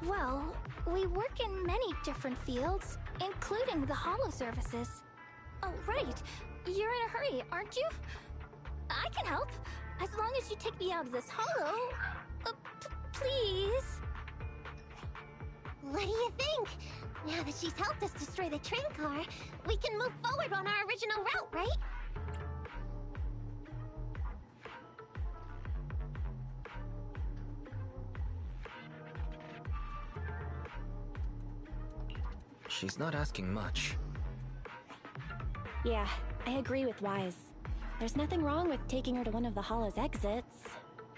Well, we work in many different fields, including the holo services. Oh, right. You're in a hurry, aren't you? I can help, as long as you take me out of this holo. Please? What do you think? Now that she's helped us destroy the train car, we can move forward on our original route, right? She's not asking much. Yeah, I agree with Wise. There's nothing wrong with taking her to one of the holo's exits.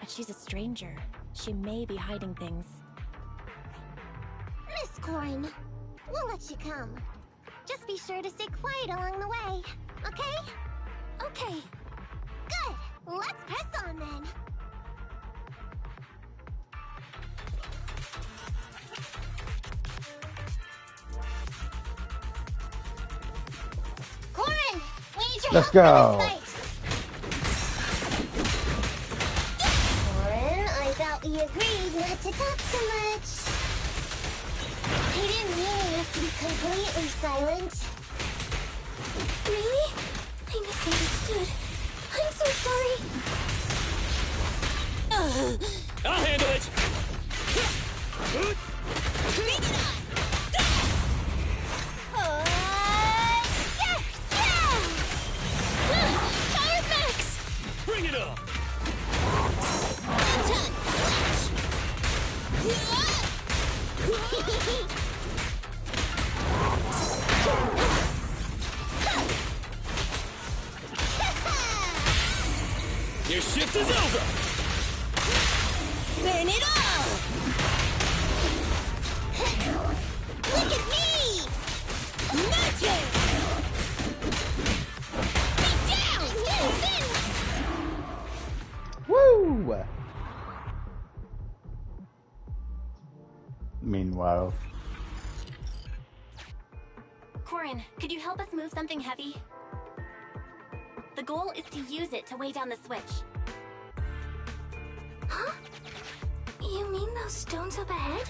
But she's a stranger. She may be hiding things. Miss Corin, we'll let you come. Just be sure to stay quiet along the way, okay? Okay. Good! Let's press on then! Corin! We need your Let's help go! for this fight! Corin, I thought we agreed not to talk so much. I didn't mean you to be completely silent. Really? I misunderstood. I'm so sorry. I'll handle it! Bring it on! Yes! Yeah! Power max! Bring it on! Attack! Your shift is over! Burn it all! Look at me! Magic! Meanwhile. Corin, could you help us move something heavy? The goal is to use it to weigh down the switch. Huh? You mean those stones up ahead?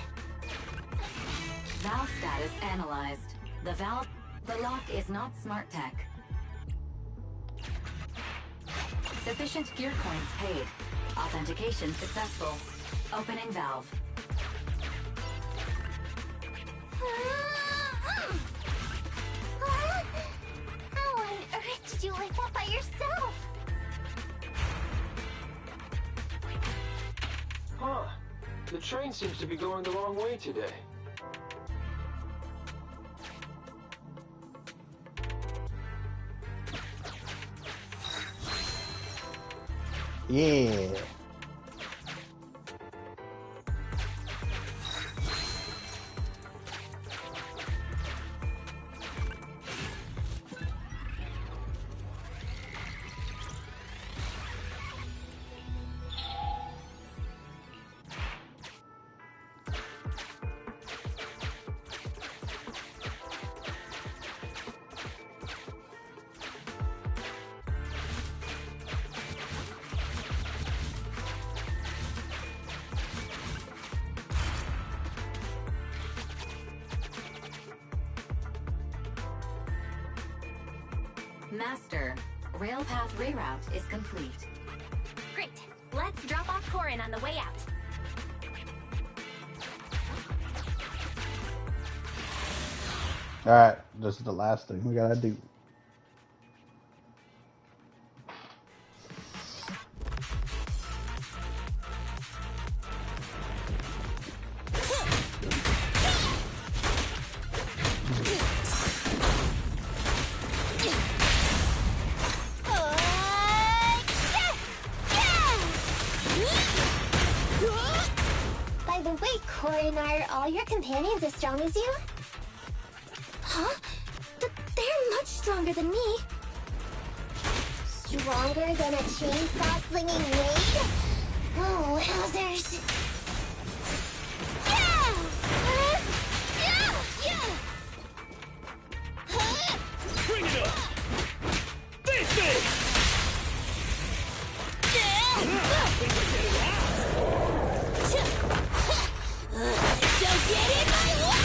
Valve status analyzed. The lock is not smart tech. Sufficient gear coins paid. Authentication successful. Opening valve. How on earth did you lift that by yourself? Huh. The train seems to be going the wrong way today. Yeah. Master, rail path reroute is complete. Great. Let's drop off Corin on the way out. Alright, this is the last thing we gotta do. By the way, Corin, are all your companions as strong as you? Huh? They're much stronger than me. Stronger than a chainsaw slinging blade? Oh, wowzers. Bring it up! Face me! Don't get in my way!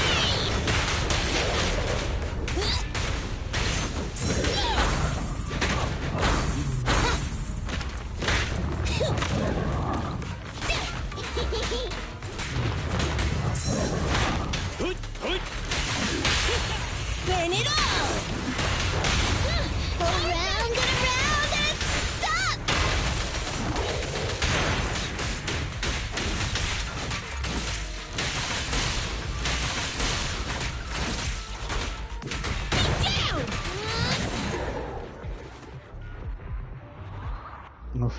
Burn it all! Around and around and stop! Oof.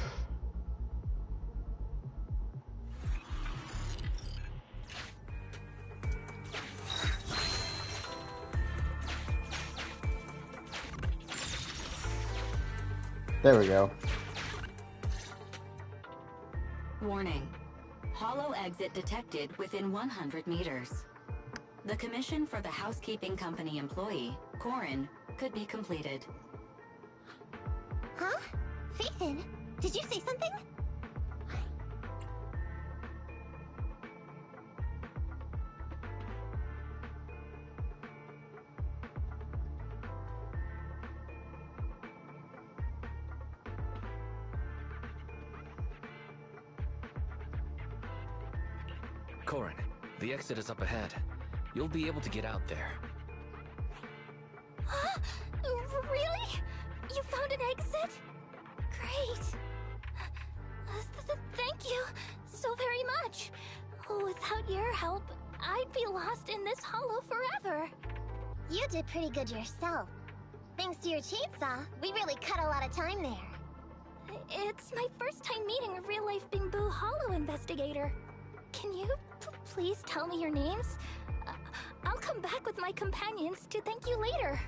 There we go. Warning. Hollow exit detected within 100 meters. The commission for the housekeeping company employee, Corin, could be completed. Huh? Faithin, did you say something? Corin, the exit is up ahead. You'll be able to get out there. Huh? Really? You found an exit? Great. Thank you so very much. Without your help, I'd be lost in this hollow forever. You did pretty good yourself. Thanks to your chainsaw, we really cut a lot of time there. It's my first time meeting a real-life Bingbu Hollow investigator. Can you please tell me your names? I'll come back with my companions to thank you later.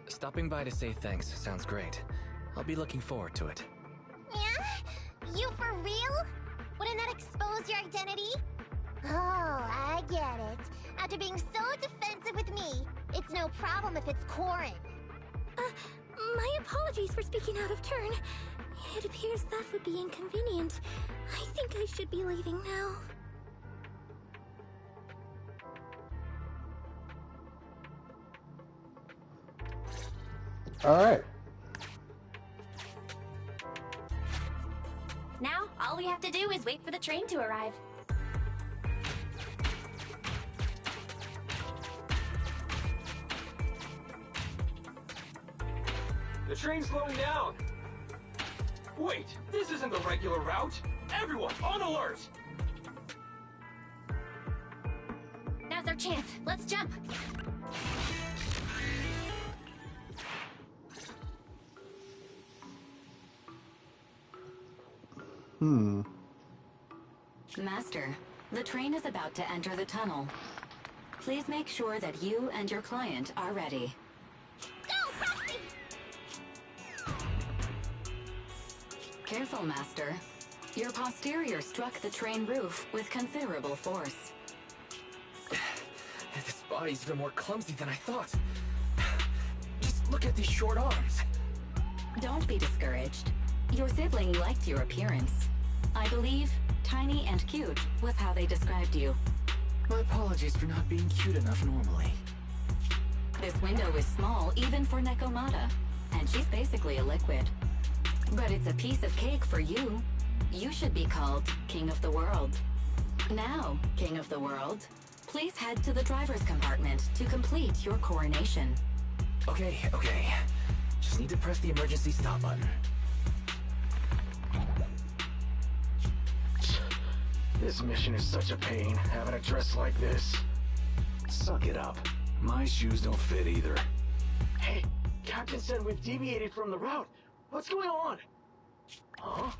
Stopping by to say thanks sounds great. I'll be looking forward to it. Yeah? You for real? Wouldn't that expose your identity? Oh, I get it. After being so defensive with me, it's no problem if it's Corin. My apologies for speaking out of turn. It appears that would be inconvenient. I think I should be leaving now. Alright. Now, all we have to do is wait for the train to arrive. The train's slowing down! Wait, this isn't the regular route! Everyone, on alert! Now's our chance. Let's jump. Master, the train is about to enter the tunnel. Please make sure that you and your client are ready. Go, Frosty! Careful, Master. Your posterior struck the train roof with considerable force. This body's even more clumsy than I thought. Just look at these short arms. Don't be discouraged. Your sibling liked your appearance. I believe tiny and cute was how they described you. My apologies for not being cute enough normally. This window is small even for Nekomata, and she's basically a liquid. But it's a piece of cake for you. You should be called King of the World. Now, King of the World, please head to the driver's compartment to complete your coronation. Okay. Just need to press the emergency stop button. This mission is such a pain, having a dress like this. Suck it up. My shoes don't fit either. Hey, Captain said we've deviated from the route. What's going on? Huh?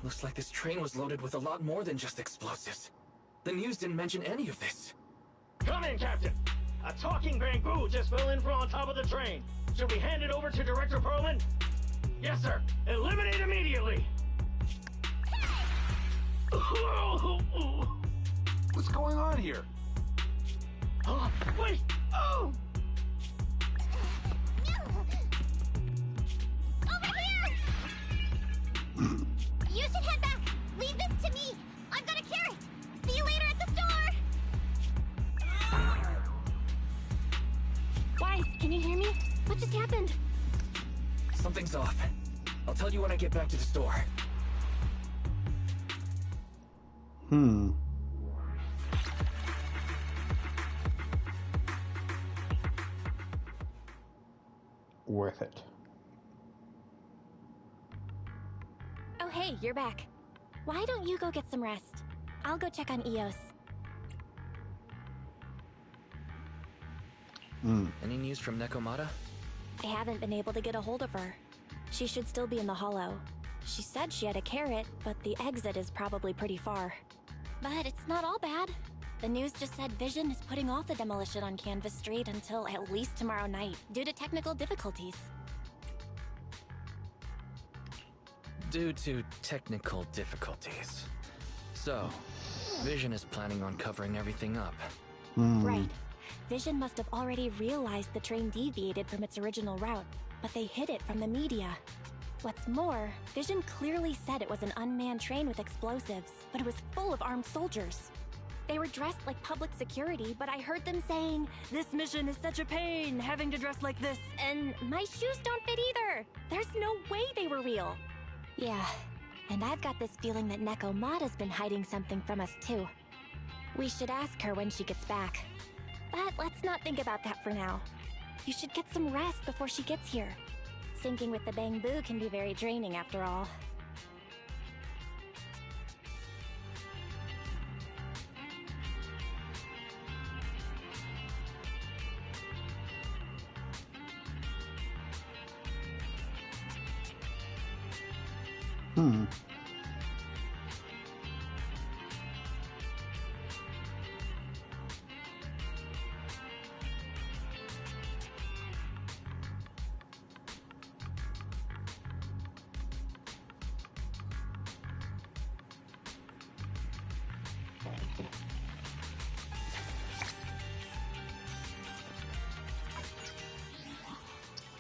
Looks like this train was loaded with a lot more than just explosives. The news didn't mention any of this. Come in, Captain! A talking bamboo just fell in from on top of the train. Should we hand it over to Director Perlman? Yes, sir. Eliminate immediately! What's going on here? Wait! Oh! Over here! You should head back. Leave this to me. I've got a carrot. See you later at the store. Guys, can you hear me? What just happened? Something's off. I'll tell you when I get back to the store. Worth it. Oh, hey, you're back. Why don't you go get some rest? I'll go check on Eos. Any news from Nekomata? I haven't been able to get a hold of her. She should still be in the hollow. She said she had a carrot, but the exit is probably pretty far. But it's not all bad. The news just said Vision is putting off the demolition on Canvas Street until at least tomorrow night, due to technical difficulties. Due to technical difficulties. So, Vision is planning on covering everything up. Right. Vision must have already realized the train deviated from its original route, but they hid it from the media. What's more, Vision clearly said it was an unmanned train with explosives, but it was full of armed soldiers. They were dressed like public security, but I heard them saying, "This mission is such a pain, having to dress like this," and my shoes don't fit either. There's no way they were real. Yeah, and I've got this feeling that Nekomata's been hiding something from us too. We should ask her when she gets back. But let's not think about that for now. You should get some rest before she gets here. Syncing with the bamboo can be very draining after all.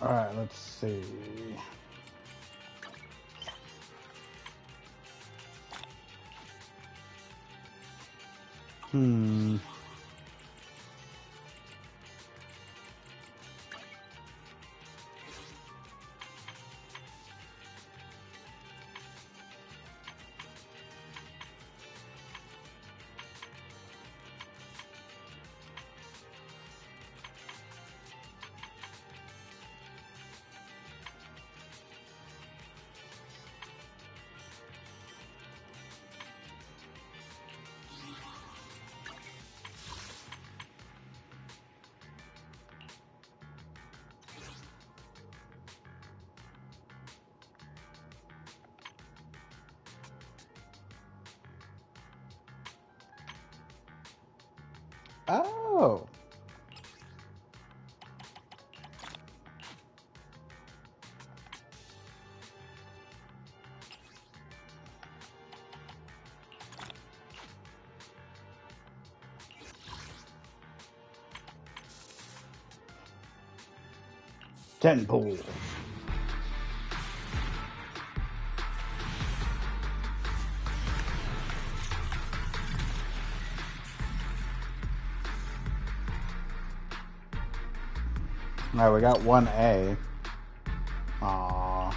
Alright, let's see. Hmm. Oh. Tenpool. Alright, we got 1A. Aww.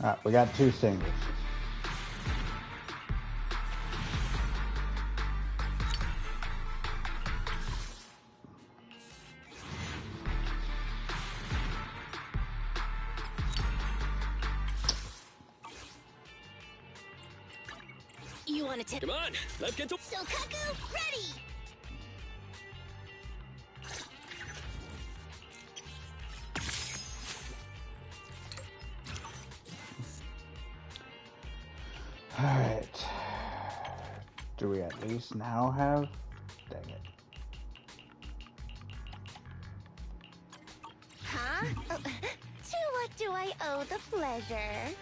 Alright, we got 2 singles. You want to Come on, let's get to. Sokaku, ready! Alright. Do we at least now have... Dang it. Huh? To what do I owe the pleasure?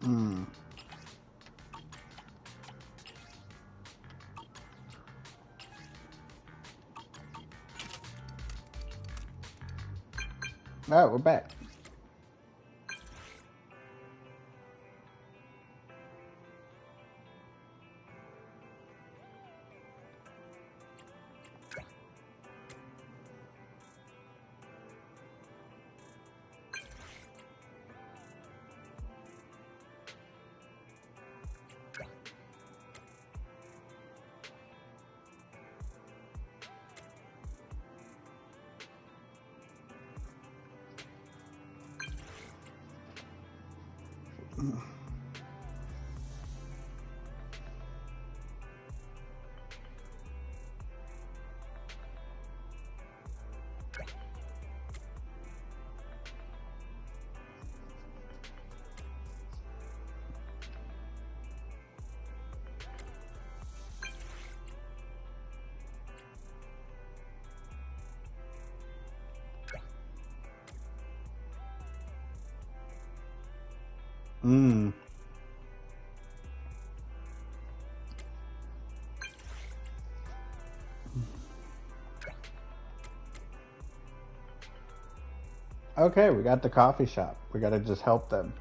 Hmm. Alright, we're back. Hmm. Okay, we got the coffee shop. We gotta just help them.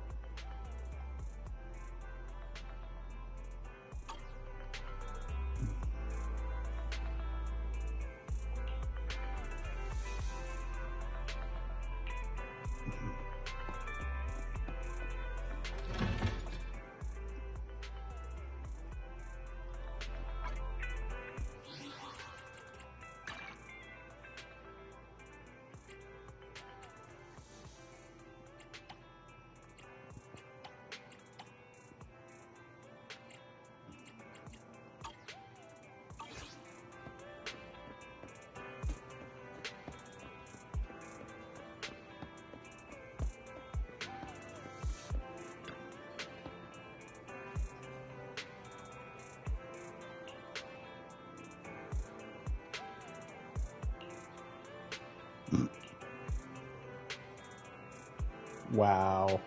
Wow.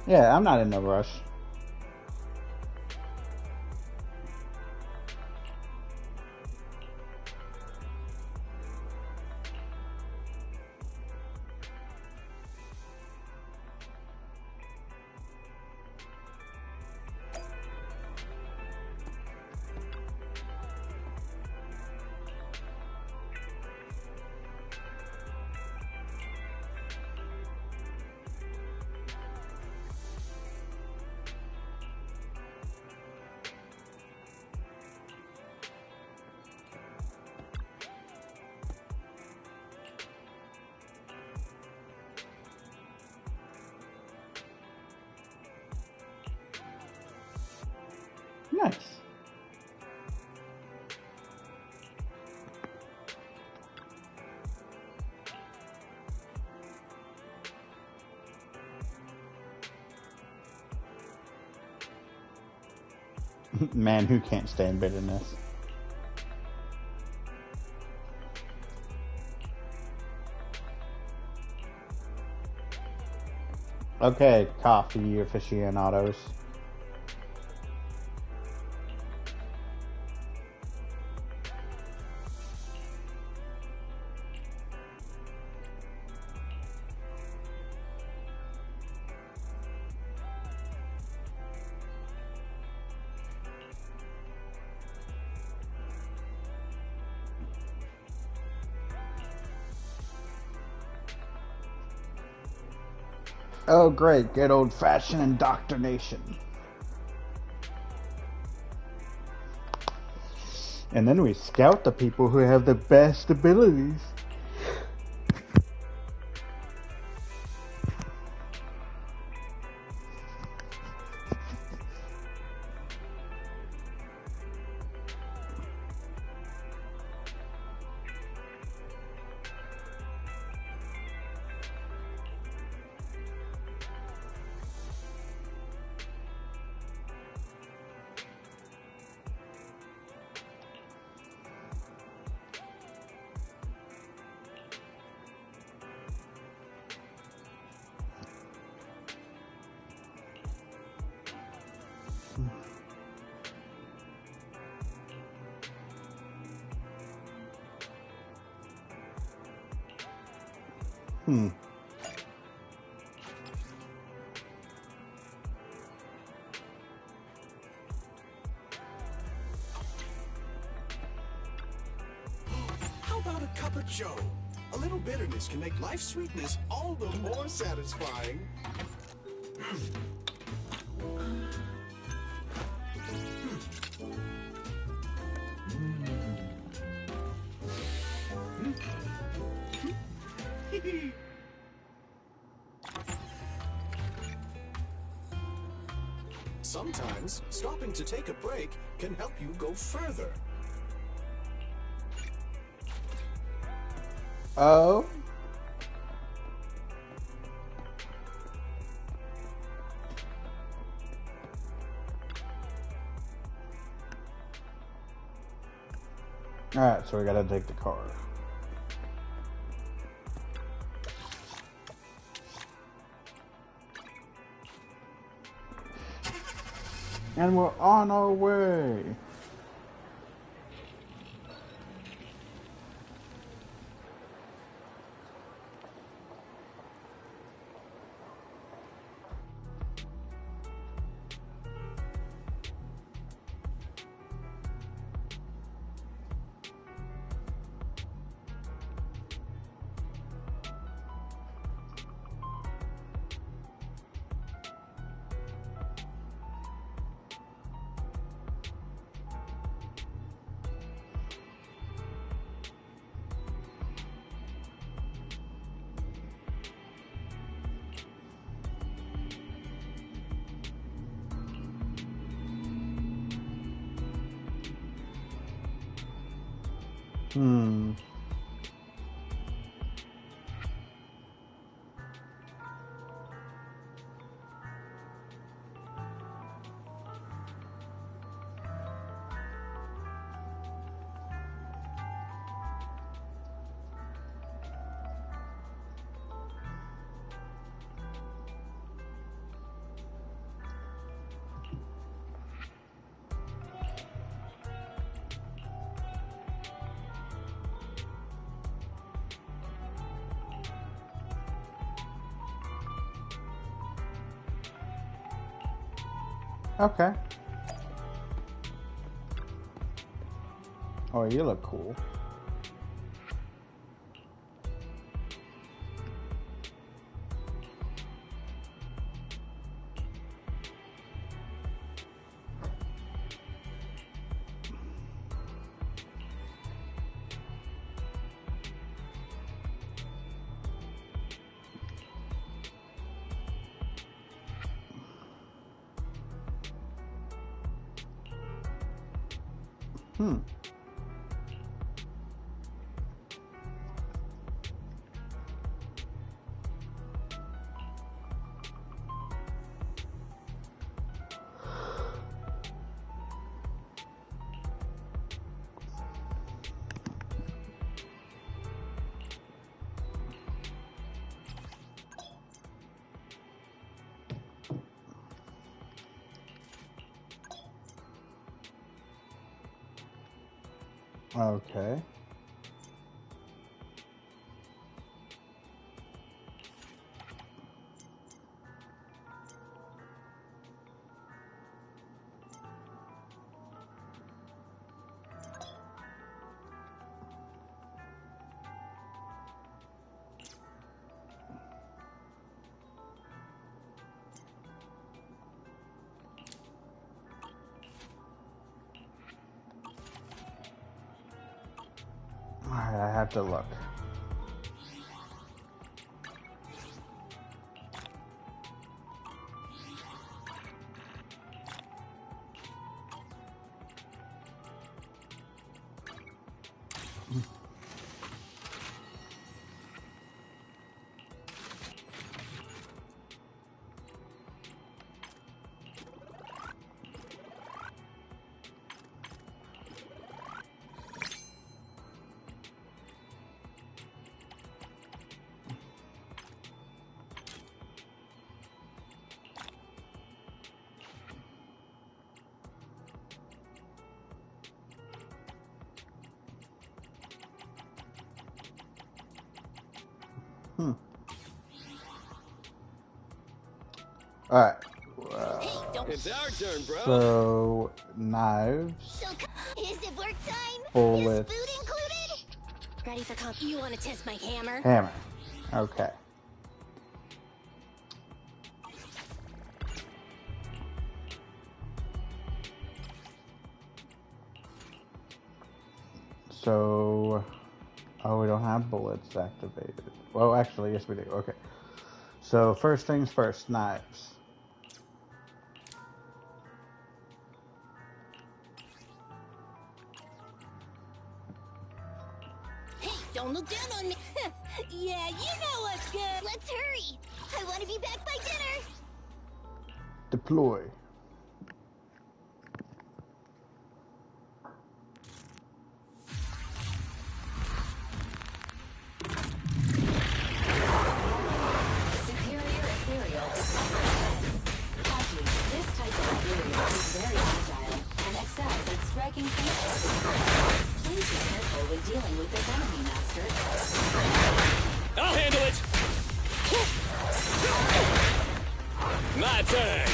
Yeah, I'm not in no rush. Nice. Man who can't stand bitterness. Okay, coffee aficionados. Oh great, good old-fashioned indoctrination. And then we scout the people who have the best abilities. How about a cup of joe? A little bitterness can make life's sweetness all the more satisfying. Sometimes, stopping to take a break can help you go further. Oh? Alright, so we gotta take the car. And we're on our way. Hmm. Okay. Oh, you look cool. Hmm. Okay. Alright, I have to look. Hmm. Alright. It's our turn, bro. So, knives, So, is it work time? bullets, Is food included? Ready for comp? You want to test my hammer? hammer. Okay. So, oh, we don't have bullets activated. Well, actually, yes, we do. Okay. So, first things first, knives. Hey, don't look down on me. Yeah, you know what's good. Let's hurry. I want to be back by dinner. Deploy. Superior ethereal discovered. Haji, this type of ethereal is very agile and excels at striking features. Please be careful when dealing with this enemy, Master. I'll handle it. My turn.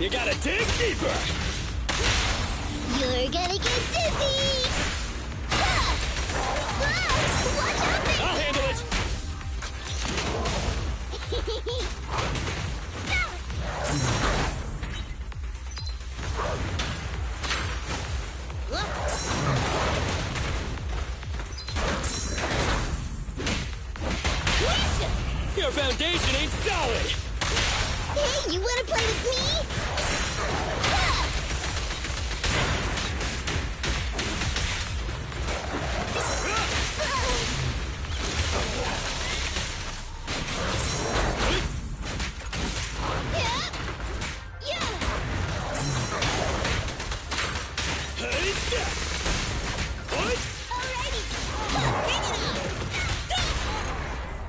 You gotta dig deeper. You're gonna get dizzy. Watch out, baby. I'll handle it. You're Your foundation ain't solid! Hey, you wanna play with me?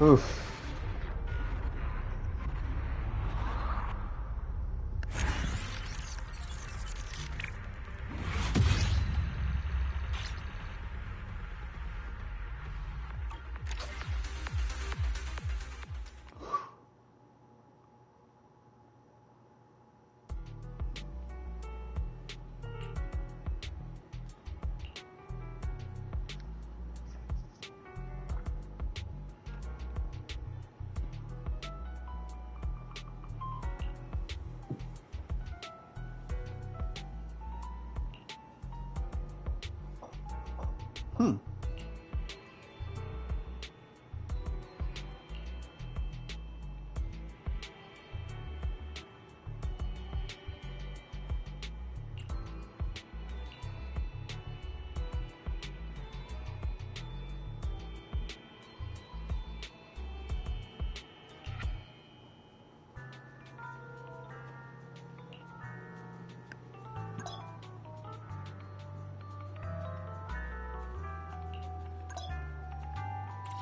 Oof.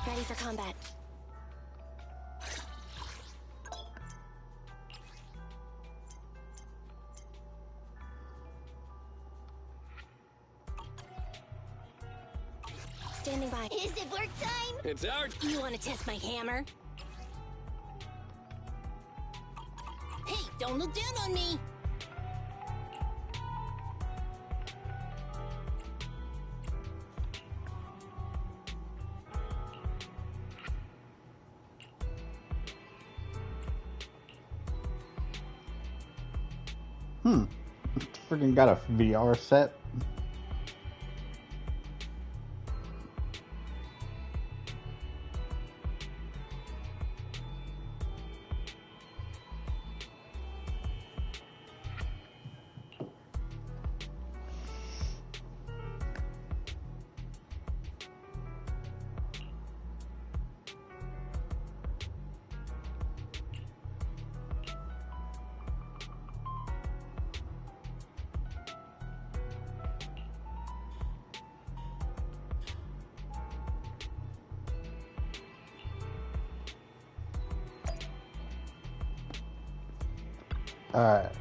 Ready for combat. Standing by. Is it work time? It's our... You want to test my hammer? Hey, don't look down on me! Freaking got a VR set. Alright.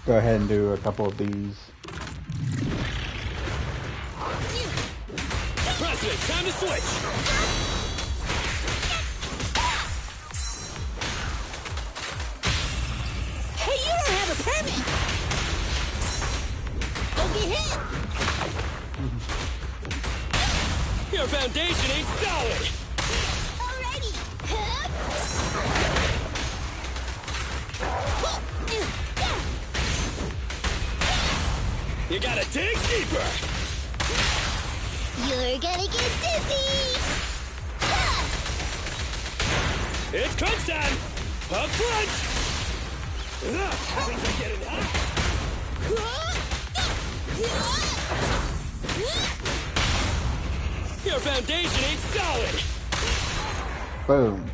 Go ahead and do a couple of these. President, time to switch! Hey, you don't have a permit! Don't get hit! Your foundation ain't solid! Alrighty! You gotta dig deeper! You're gonna get dizzy! It's crunch time! Up front! Things are getting hot! Your foundation ain't solid! Boom.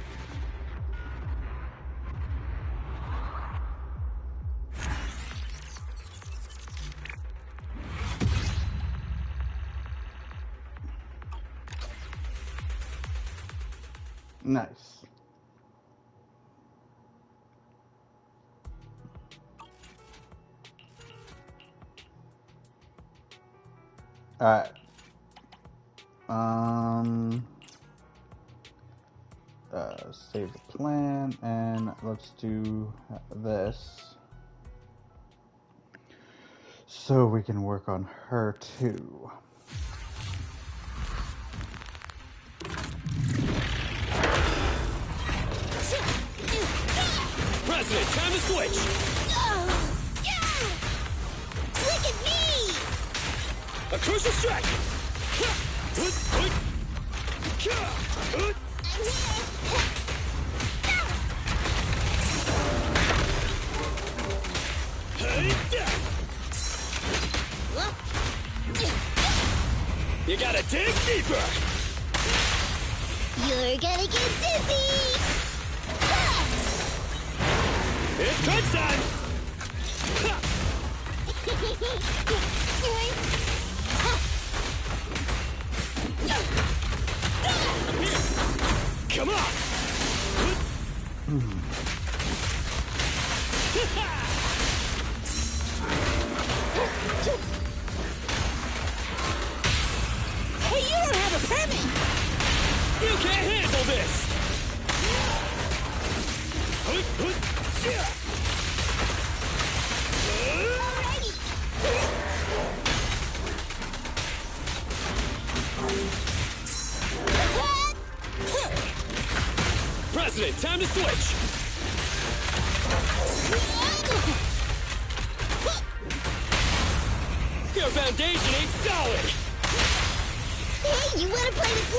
Nice. Alright. Save the plan and let's do this. so we can work on her too. President, time to switch! Look at me! A crucial strike! You gotta dig deeper! You're gonna get dizzy! It's crunch time! Come on! Hey, you don't have a permit! You can't handle this! President, time to switch! Your foundation ain't solid! Hey, you wanna play with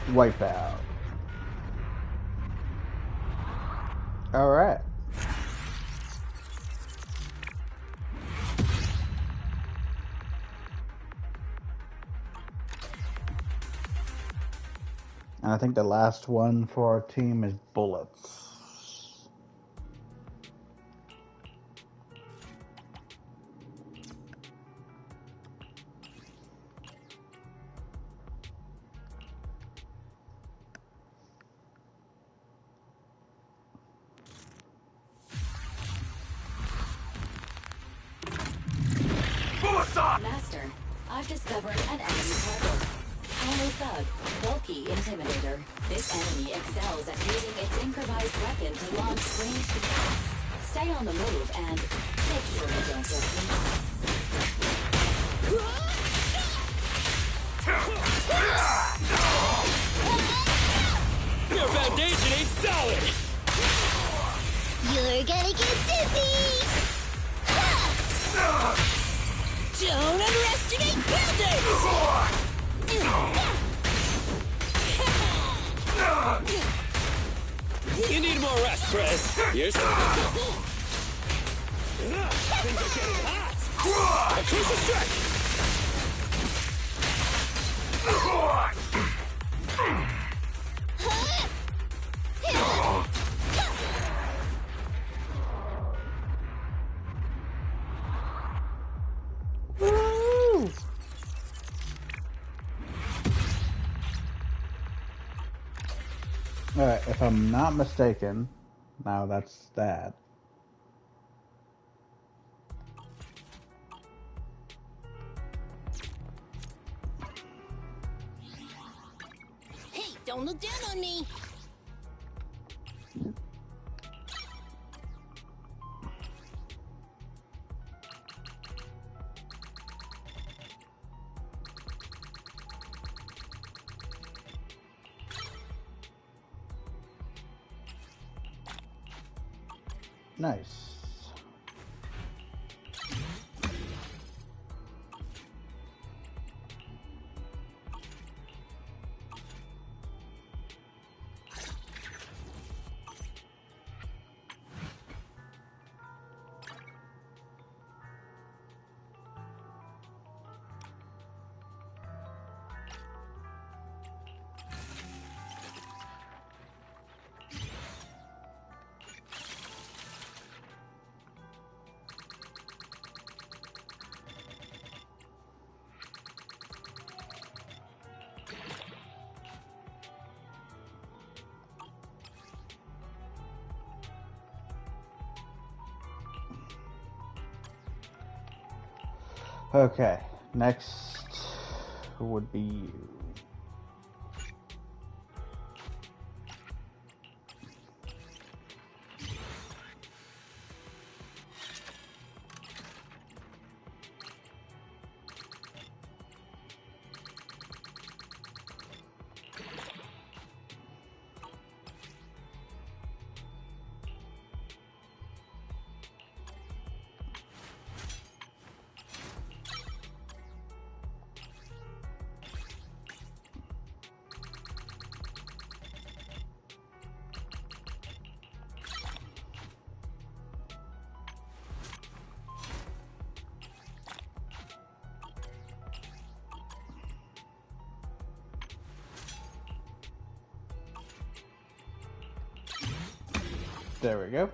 me? Wipe out. Alright. And I think the last one for our team is bullets. Master, I've discovered an enemy target. Homo Thug, bulky intimidator. This enemy excels at using its improvised weapon to launch ranged attacks. Stay on the move and make sure you don't get hit. Your foundation ain't solid! You're gonna get dizzy! Don't underestimate buildings! You need more rest, Prez. Here's things are getting hot! A crucial strike! Woo! Alright, if I'm not mistaken, now that's that. Hey, don't look down on me! Nice. Okay, next would be you. There we go.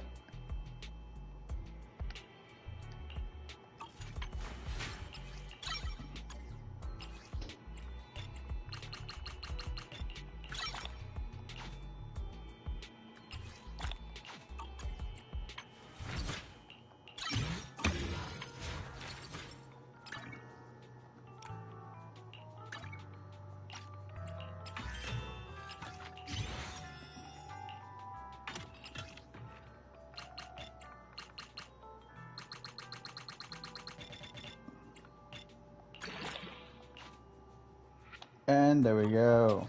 And there we go.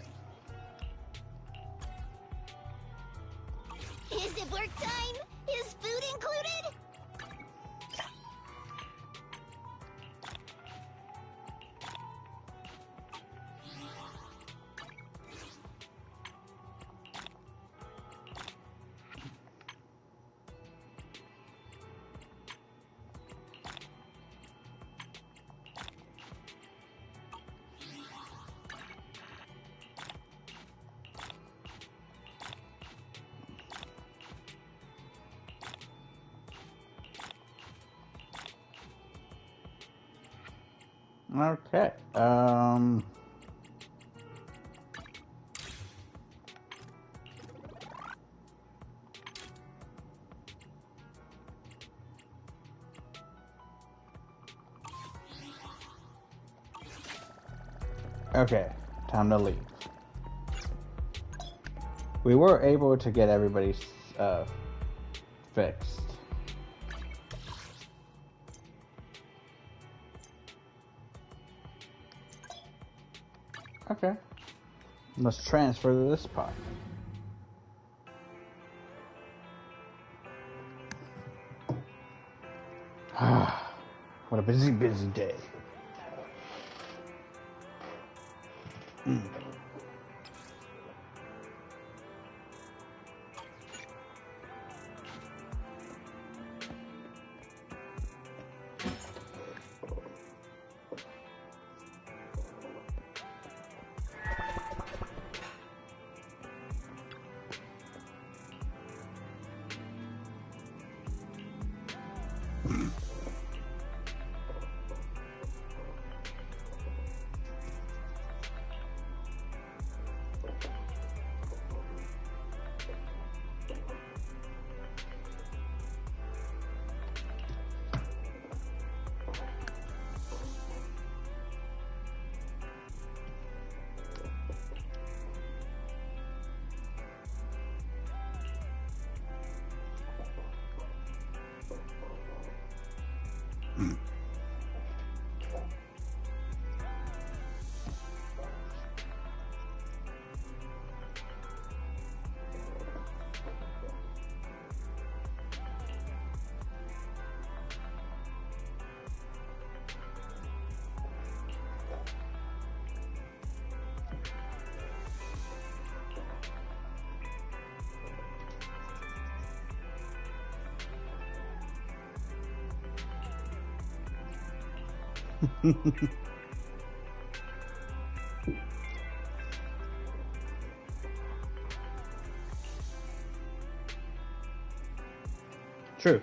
Is it work time? Is food included? Okay. Okay, time to leave. We were able to get everybody fixed. Okay. Let's transfer to this pod. What a busy day. True.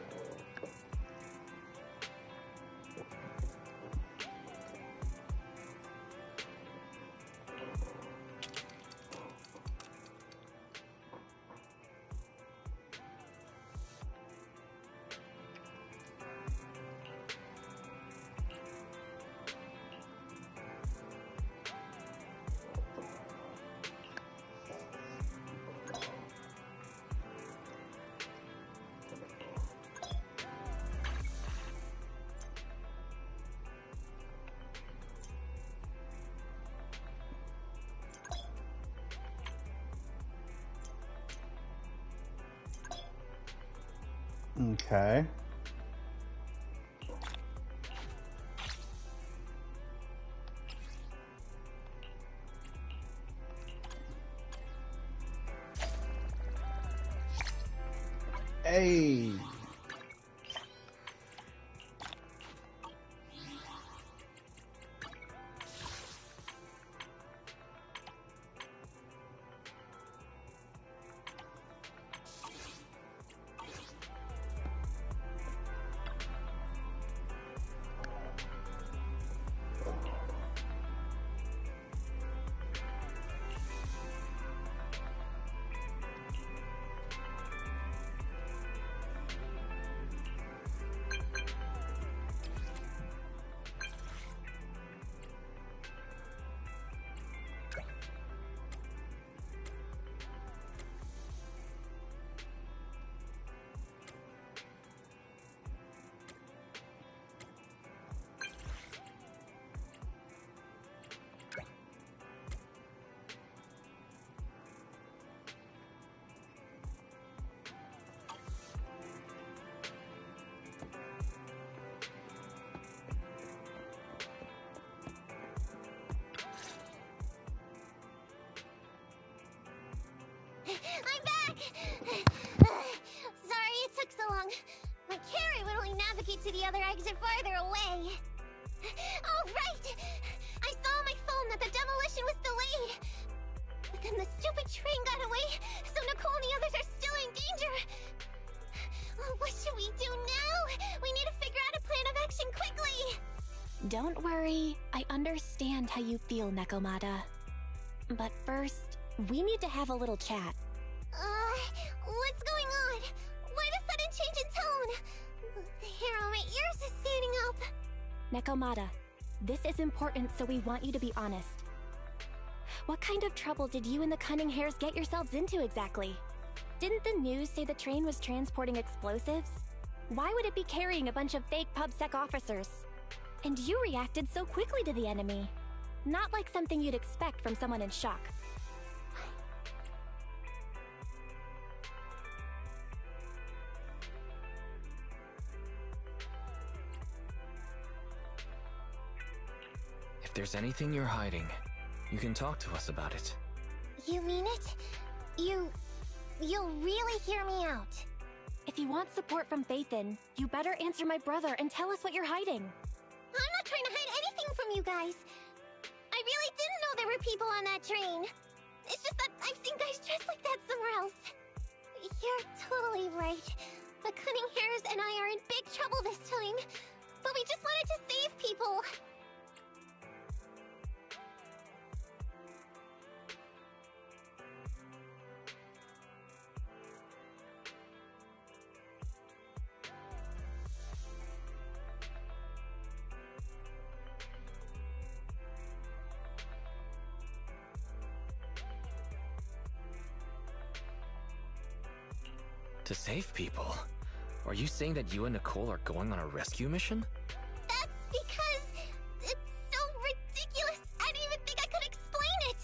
Okay. Hey. drags it farther away. Oh, right! I saw on my phone that the demolition was delayed. But then the stupid train got away, so Nicole and the others are still in danger. Oh, what should we do now? We need to figure out a plan of action quickly. Don't worry. I understand how you feel, Nekomata. But first, we need to have a little chat. What's going on? Why the sudden change in tone? The hair on my ears is standing up. Nekomata, this is important, so we want you to be honest. What kind of trouble did you and the Cunning Hares get yourselves into exactly? Didn't the news say the train was transporting explosives? Why would it be carrying a bunch of fake PubSec officers? And you reacted so quickly to the enemy. Not like something you'd expect from someone in shock. If there's anything you're hiding, you can talk to us about it. You mean it? You'll really hear me out. If you want support from Phaethon, you better answer my brother and tell us what you're hiding. I'm not trying to hide anything from you guys. I really didn't know there were people on that train. It's just that I've seen guys dressed like that somewhere else. You're totally right. The Cunning Hares and I are in big trouble this time. But we just wanted to save people. To save people? Are you saying that you and Nicole are going on a rescue mission? That's because it's so ridiculous. I didn't even think I could explain it.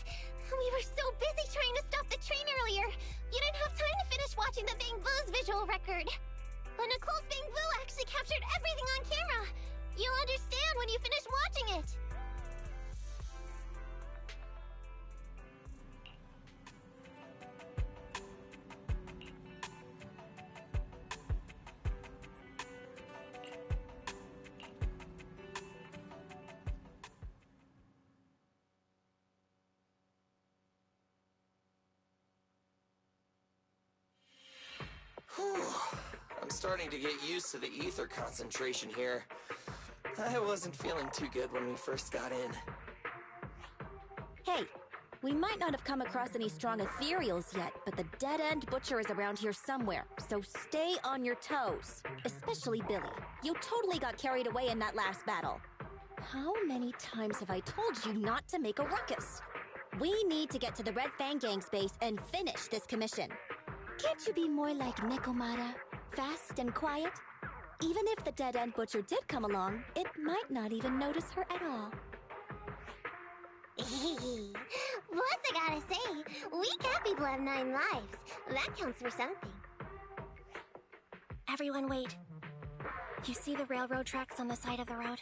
We were so busy trying to stop the train earlier. You didn't have time to finish watching the Bang Boo's visual record. But Nicole's Bang Boo actually captured everything on camera. You'll understand when you finish watching it. I'm starting to get used to the ether concentration here. I wasn't feeling too good when we first got in. Hey, we might not have come across any strong ethereals yet, but the dead-end butcher is around here somewhere, so stay on your toes. Especially Billy. You totally got carried away in that last battle. How many times have I told you not to make a ruckus? We need to get to the Red Fang Gang's base and finish this commission. Can't you be more like Nekomata? Fast and quiet? Even if the dead-end butcher did come along, it might not even notice her at all. Plus, I gotta say, we cat people have 9 lives. That counts for something. Everyone wait. You see the railroad tracks on the side of the road?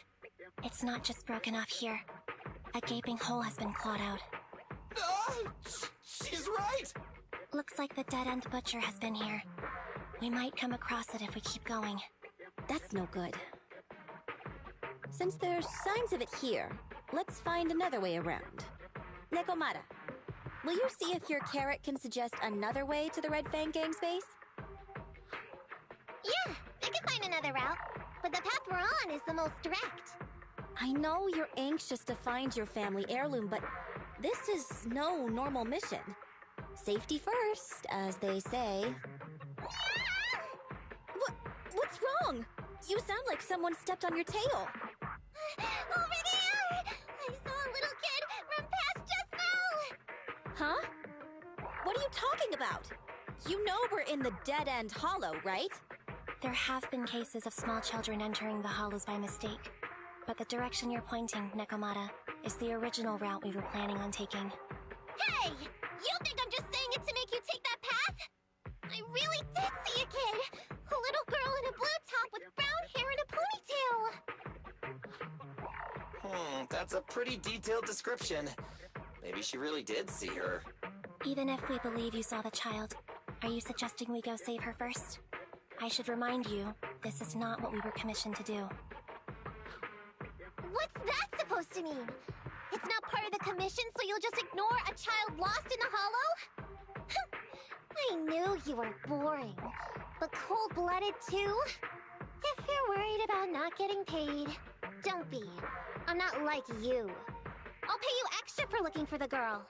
It's not just broken off here. A gaping hole has been clawed out. She's right! Looks like the dead-end butcher has been here. We might come across it if we keep going. That's no good. Since there's signs of it here, let's find another way around. Nekomata, will you see if your carrot can suggest another way to the Red Fang Gang's base? Yeah, they can find another route, but the path we're on is the most direct. I know you're anxious to find your family heirloom, but this is no normal mission. Safety first, as they say. What's wrong? You sound like someone stepped on your tail. Over there! I saw a little kid run past just now! Huh? What are you talking about? You know we're in the dead-end hollow, right? There have been cases of small children entering the hollows by mistake. But the direction you're pointing, Nekomata, is the original route we were planning on taking. Hey! You think I'm just saying it to make you take that path? I really did see a kid! A little girl in a blue top with brown hair and a ponytail! That's a pretty detailed description. Maybe she really did see her. Even if we believe you saw the child, are you suggesting we go save her first? I should remind you, this is not what we were commissioned to do. supposed to mean? It's not part of the commission, so you'll just ignore a child lost in the hollow? I knew you were boring, but cold-blooded too? If you're worried about not getting paid, don't be. I'm not like you. I'll pay you extra for looking for the girl.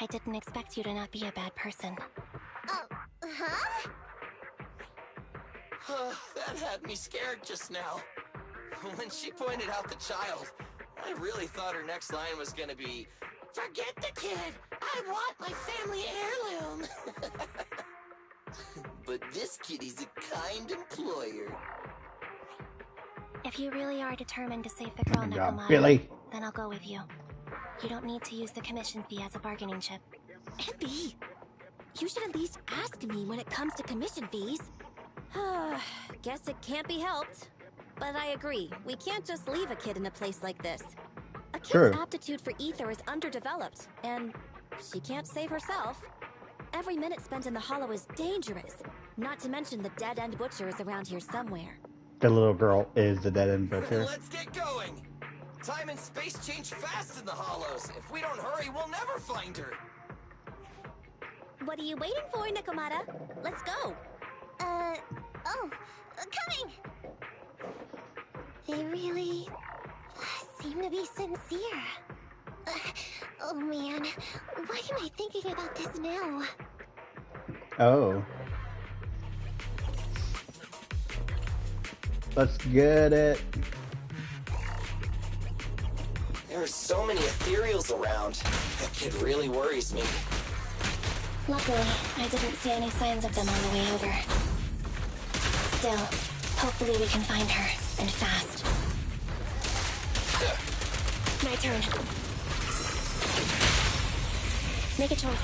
I didn't expect you to not be a bad person. Huh? That had me scared just now. When she pointed out the child, I really thought her next line was gonna be, "Forget the kid! I want my family heirloom!" But this kitty's a kind employer. If you really are determined to save the girl, Nekomata, Billy. then I'll go with you. You don't need to use the commission fee as a bargaining chip. Abby, you should at least ask me when it comes to commission fees. Guess it can't be helped. But I agree, we can't just leave a kid in a place like this. A kid's True. aptitude for ether is underdeveloped, and she can't save herself. Every minute spent in the hollow is dangerous, not to mention the dead-end butcher is around here somewhere. The little girl is the dead-end butcher. Let's get going! Time and space change fast in the hollows. If we don't hurry, we'll never find her. What are you waiting for, Nekomata? Let's go! Coming! They really seem to be sincere. Oh man, why am I thinking about this now? Oh. Let's get it. There are so many ethereals around. That kid really worries me. Luckily, I didn't see any signs of them on the way over. Still, hopefully we can find her, and fast. My turn. Make a choice.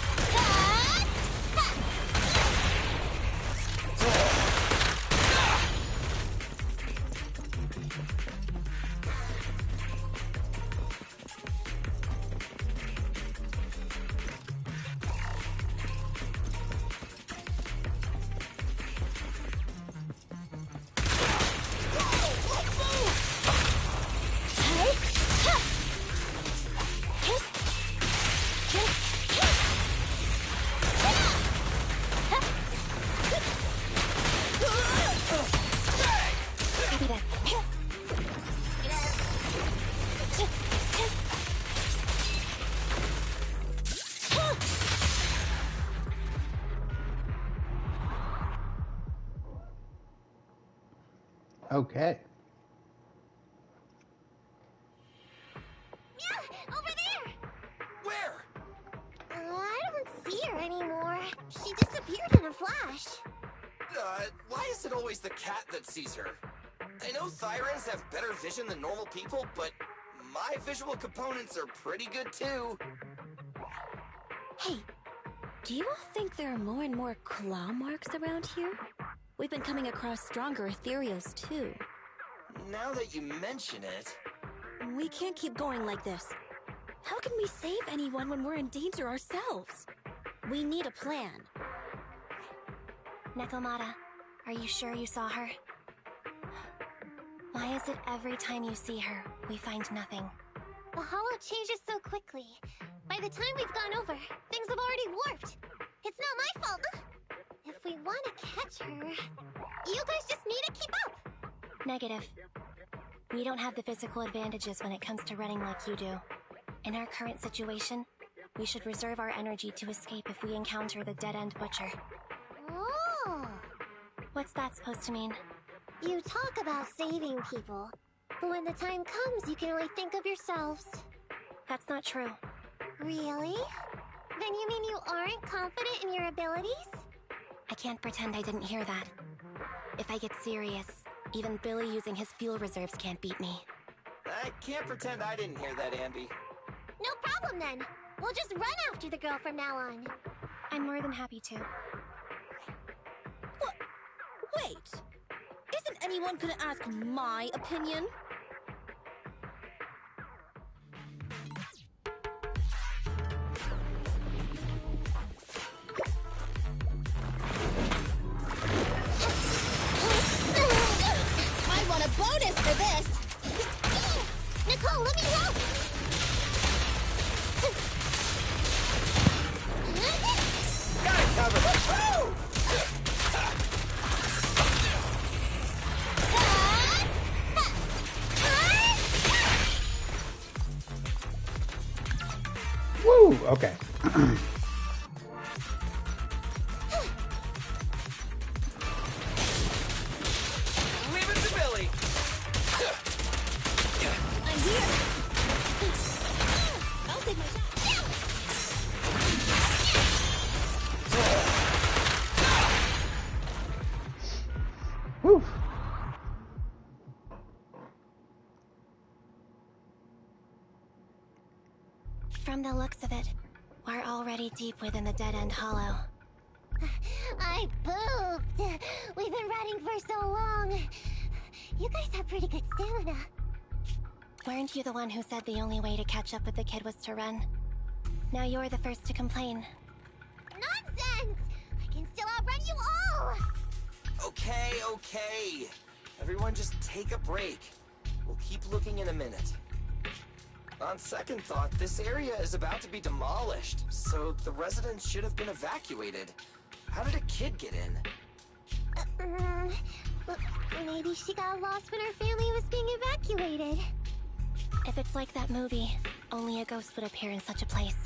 Okay. Yeah, over there! Where? I don't see her anymore. She disappeared in a flash. Why is it always the cat that sees her? I know Thyrans have better vision than normal people, but my visual components are pretty good too. Hey, do you all think there are more and more claw marks around here? We've been coming across stronger ethereals too. Now that you mention it... We can't keep going like this. How can we save anyone when we're in danger ourselves? We need a plan. Nekomata, are you sure you saw her? Why is it every time you see her, we find nothing? The hollow changes so quickly. By the time we've gone over, things have already warped. It's not my fault. If we want to catch her, you guys just need to keep up. Negative. We don't have the physical advantages when it comes to running like you do. In our current situation, we should reserve our energy to escape if we encounter the dead-end butcher. Oh! What's that supposed to mean? You talk about saving people, but when the time comes, you can only think of yourselves. That's not true. Really? Then you mean you aren't confident in your abilities? I can't pretend I didn't hear that. If I get serious, even Billy using his fuel reserves can't beat me. I can't pretend I didn't hear that, Ambi. No problem then. We'll just run after the girl from now on. I'm more than happy to. Wait! Isn't anyone gonna ask my opinion? I Woo! Okay. Leave it to Billy. I'm here. I'll take my shot. Woo! From the looks of it, we're already deep within the dead-end hollow. I pooped. We've been running for so long. You guys have pretty good stamina. Weren't you the one who said the only way to catch up with the kid was to run? Now you're the first to complain. Nonsense! I can still outrun you all! Okay, okay. Everyone just take a break. We'll keep looking in a minute. On second thought, this area is about to be demolished, so the residents should have been evacuated. How did a kid get in? Maybe she got lost when her family was being evacuated. If it's like that movie, only a ghost would appear in such a place.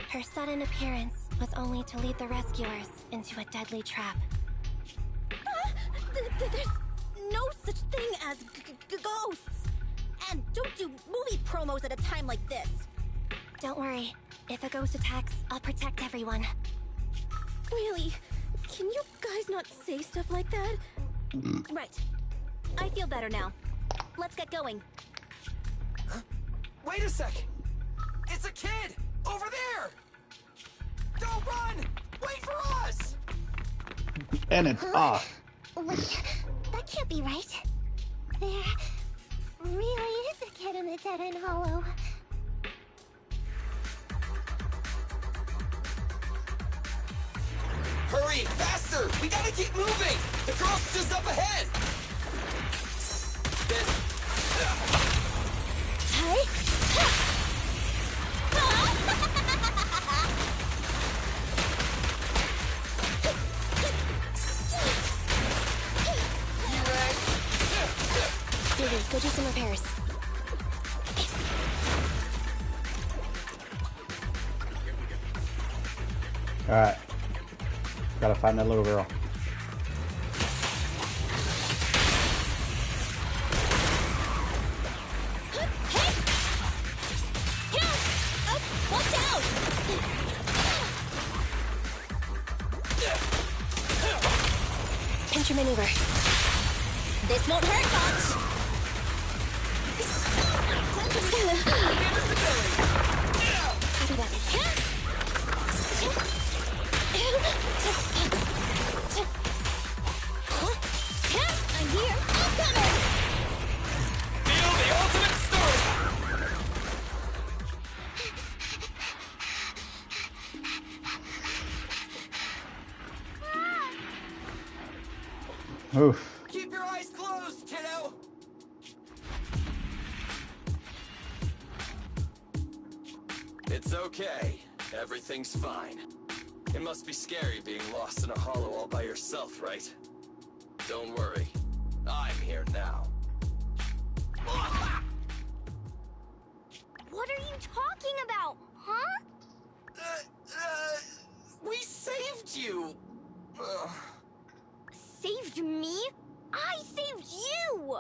Her sudden appearance was only to lead the rescuers into a deadly trap. There's no such thing as ghosts. And don't do movie promos at a time like this. Don't worry. If a ghost attacks, I'll protect everyone. Really? Can you guys not say stuff like that? Right. I feel better now. Let's get going. Huh? Wait a sec! It's a kid! Over there! Don't run! Wait for us! And it's off. Wait, that can't be right. There really is a kid in the dead-end hollow. Hurry! Faster! We gotta keep moving! The girl's just up ahead! Billy, go do some repairs. Alright. Gotta find that little girl. Watch out! Pinch your maneuver. This won't hurt much. Copy that. I'm here. I'm coming. Feel the ultimate story! Oof. Keep your eyes closed, kiddo! It's okay. Everything's fine. It must be scary being lost in a hollow all by yourself, right? Don't worry. I'm here now. What are you talking about, huh? We saved you! Saved me? I saved you!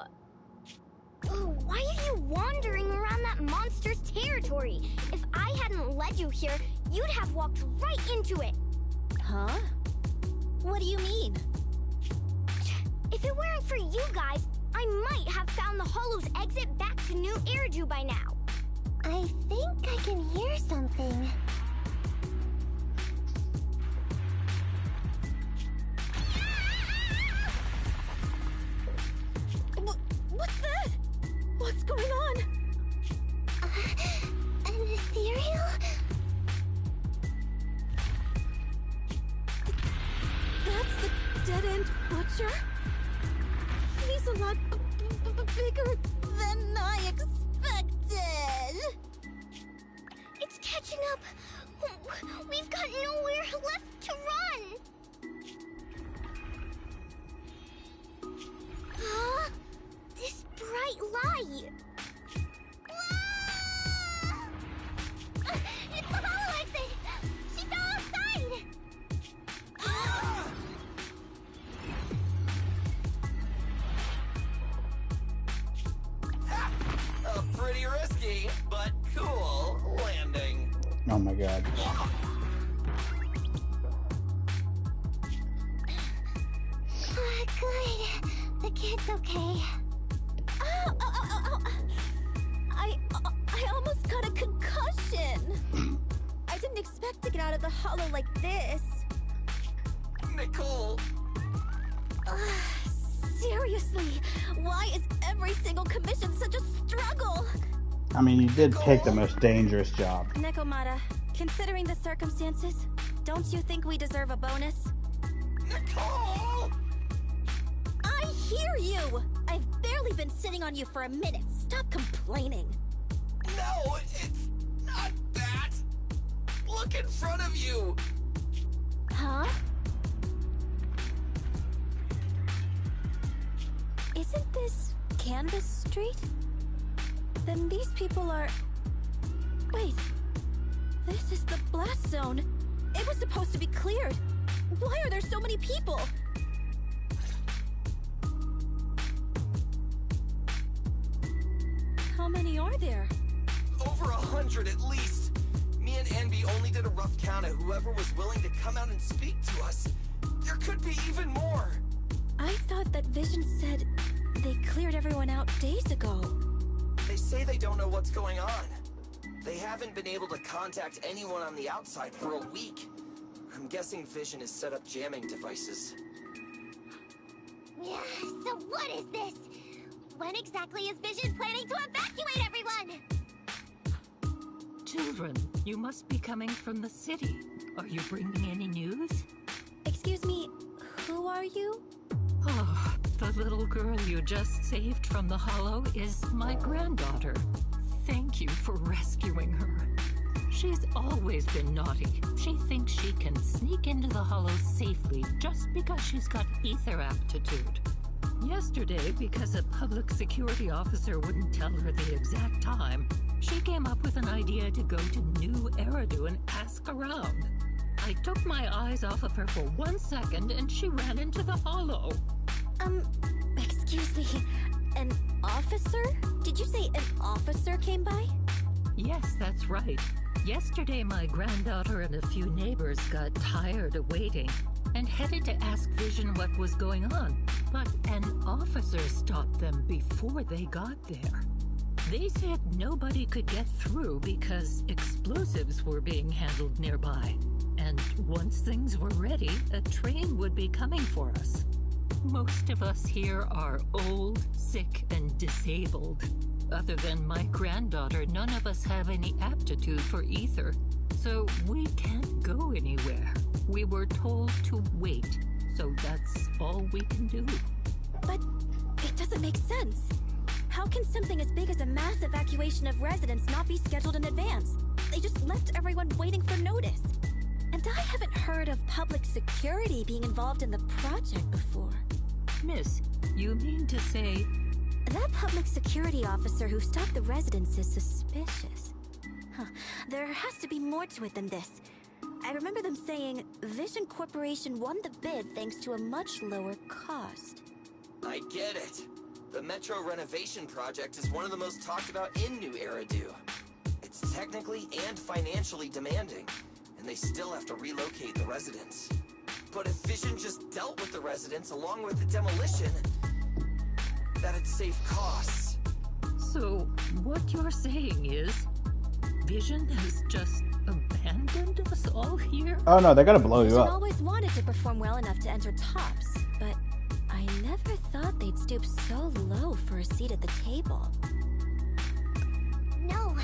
Why are you wandering around that monster's territory? If I hadn't led you here, you'd have walked right into it. Huh? What do you mean? If it weren't for you guys, I might have found the Hollow's exit back to New Eridu by now. I think I can hear something. What's that? What's going on? An ethereal? That's the dead-end butcher? He's a lot bigger than I expected. It's catching up. We've got nowhere left to run. Huh? This bright light. It's the Oh my god. Good. The kid's okay. Ow. I almost got a concussion. I didn't expect to get out of the hollow like this. Nicole! Seriously, why is every single commission such a struggle? I mean, you did pick the most dangerous job. Nekomata, considering the circumstances, don't you think we deserve a bonus? Nicole! I hear you! I've barely been sitting on you for a minute. Stop complaining. No, it's not that. Look in front of you. Huh? Isn't this Canvas Street? Then these people are... Wait. This is the blast zone. It was supposed to be cleared. Why are there so many people? How many are there? Over 100 at least. Me and Envy only did a rough count of whoever was willing to come out and speak to us. There could be even more. I thought that Vision said they cleared everyone out days ago. They say they don't know what's going on. They haven't been able to contact anyone on the outside for a week. I'm guessing Vision has set up jamming devices. Yeah, so what is this? When exactly is Vision planning to evacuate everyone? Children, you must be coming from the city. Are you bringing any news? Excuse me, who are you? Oh, the little girl you just saved from the hollow is my granddaughter. Thank you for rescuing her. She's always been naughty. She thinks she can sneak into the hollow safely just because she's got ether aptitude. Yesterday, because a public security officer wouldn't tell her the exact time, she came up with an idea to go to New Eridu and ask around. I took my eyes off of her for 1 second and she ran into the hollow. Excuse me, an officer? Did you say an officer came by? Yes, that's right. Yesterday, my granddaughter and a few neighbors got tired of waiting and headed to ask Vision what was going on, but an officer stopped them before they got there. They said nobody could get through because explosives were being handled nearby, and once things were ready, a train would be coming for us. Most of us here are old, sick, and disabled. Other than my granddaughter, none of us have any aptitude for ether, so we can't go anywhere. We were told to wait, so that's all we can do. But it doesn't make sense. How can something as big as a mass evacuation of residents not be scheduled in advance? They just left everyone waiting for notice. And I haven't heard of public security being involved in the project before. Miss, you mean to say... That public security officer who stopped the residents is suspicious. There has to be more to it than this. I remember them saying Vision Corporation won the bid thanks to a much lower cost. I get it. The Metro renovation project is one of the most talked about in New Eridu. It's technically and financially demanding, and they still have to relocate the residents. But if Vision just dealt with the residents along with the demolition, that'd save costs. So, what you're saying is, Vision has just abandoned us all here? Oh no, they're gonna blow you Vision up. always wanted to perform well enough to enter tops, but I never thought they'd stoop so low for a seat at the table. No,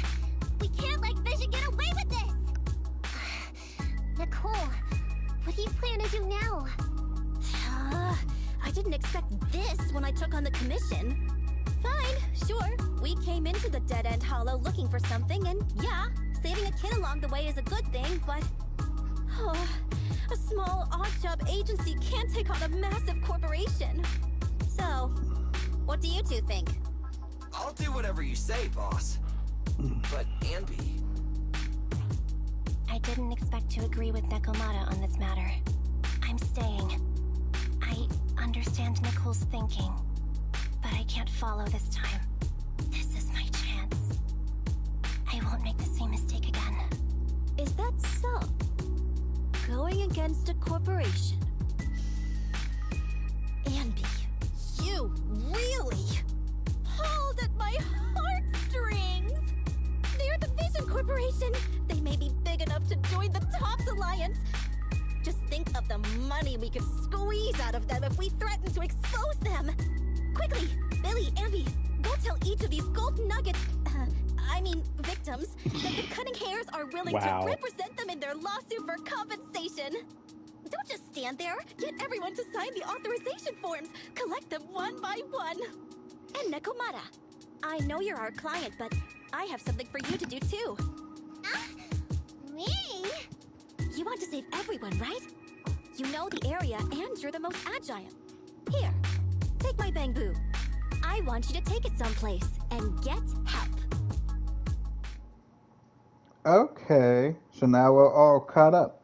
we can't let Vision get away with this! Nicole, what do you plan to do now? I didn't expect this when I took on the commission. Fine, sure. We came into the dead-end hollow looking for something, and yeah, saving a kid along the way is a good thing, but... a small, odd-job agency can't take on a massive corporation. So, what do you two think? I'll do whatever you say, boss. But, Anby... I didn't expect to agree with Nekomata on this matter. I'm staying. I understand Nicole's thinking, but I can't follow this time. This is my chance. I won't make the same mistake again. going against a corporation. Andy, you really pulled at my heartstrings! They're the Vision Corporation! They may be big enough to join the TOPS Alliance. Just think of the money we could squeeze out of them if we threaten to expose them! Quickly, Billy, Andy, go tell each of these gold nuggets, victims, that the Cunning Hares are willing to represent them in their lawsuit for compensation. Don't just stand there. Get everyone to sign the authorization forms. Collect them one by one. And Nekomata, I know you're our client, but I have something for you to do too. Me? You want to save everyone, right? You know the area and you're the most agile. Here, take my bamboo. I want you to take it someplace and get help. Okay, so now we're all caught up.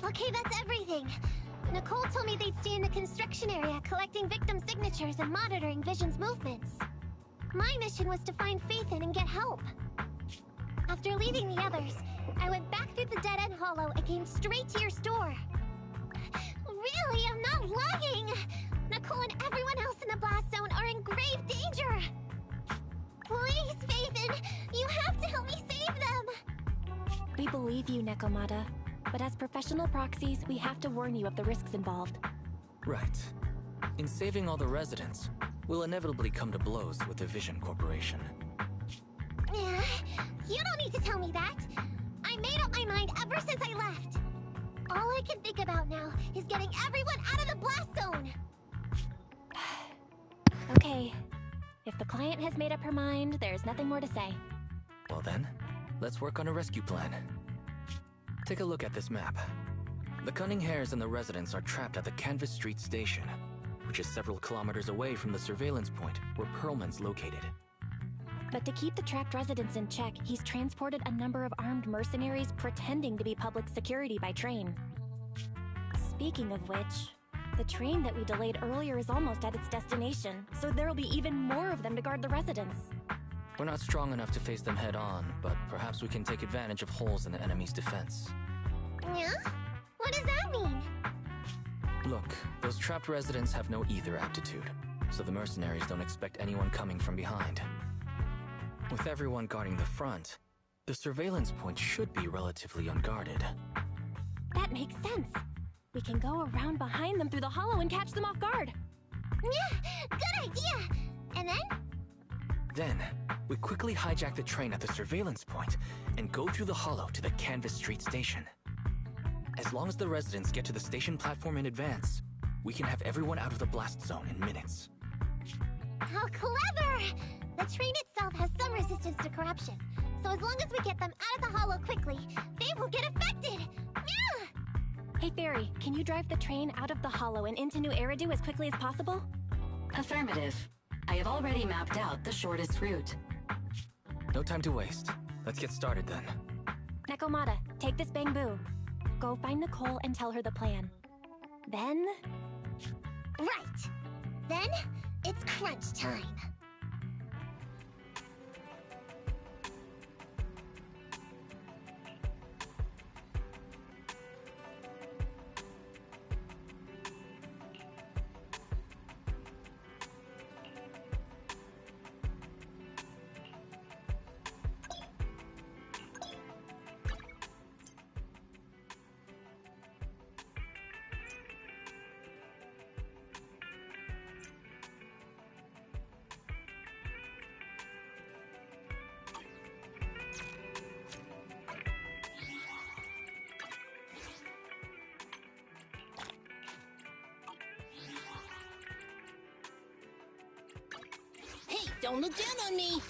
Okay, that's everything. Nicole told me they'd stay in the construction area collecting victim signatures and monitoring Vision's movements. My mission was to find Faithin and get help. After leaving the others, I went back through the dead-end hollow and came straight to your store. Really, I'm not lying! Nicole and everyone else in the blast zone are in grave danger! Please, Faithin, you have to help me save them! We believe you, Nekomata. But as professional proxies, we have to warn you of the risks involved. Right. In saving all the residents, we'll inevitably come to blows with the Vision Corporation. You don't need to tell me that. I made up my mind ever since I left. All I can think about now is getting everyone out of the blast zone. Okay. If the client has made up her mind, there's nothing more to say. Well then, let's work on a rescue plan. Take a look at this map. The Cunning Hares and the residents are trapped at the Canvas Street station, which is several kilometers away from the surveillance point where Perlman's located. But to keep the trapped residents in check, he's transported a number of armed mercenaries pretending to be public security by train. Speaking of which, the train that we delayed earlier is almost at its destination, so there'll be even more of them to guard the residents. We're not strong enough to face them head on, but perhaps we can take advantage of holes in the enemy's defense. Yeah? What does that mean? Look, those trapped residents have no ether aptitude, so the mercenaries don't expect anyone coming from behind. With everyone guarding the front, the surveillance point should be relatively unguarded. That makes sense. We can go around behind them through the hollow and catch them off guard. Yeah, good idea! And then? Then, we quickly hijack the train at the surveillance point and go through the hollow to the Canvas Street station. As long as the residents get to the station platform in advance, we can have everyone out of the blast zone in minutes. How clever! The train itself has some resistance to corruption, so as long as we get them out of the hollow quickly, they won't get affected! Yeah! Hey Fairy, can you drive the train out of the hollow and into New Eridu as quickly as possible? Affirmative. I have already mapped out the shortest route. No time to waste. Let's get started then. Nekomata, take this bamboo. Go find Nicole and tell her the plan. Then... Right! Then, it's crunch time. Hey, don't look down on me!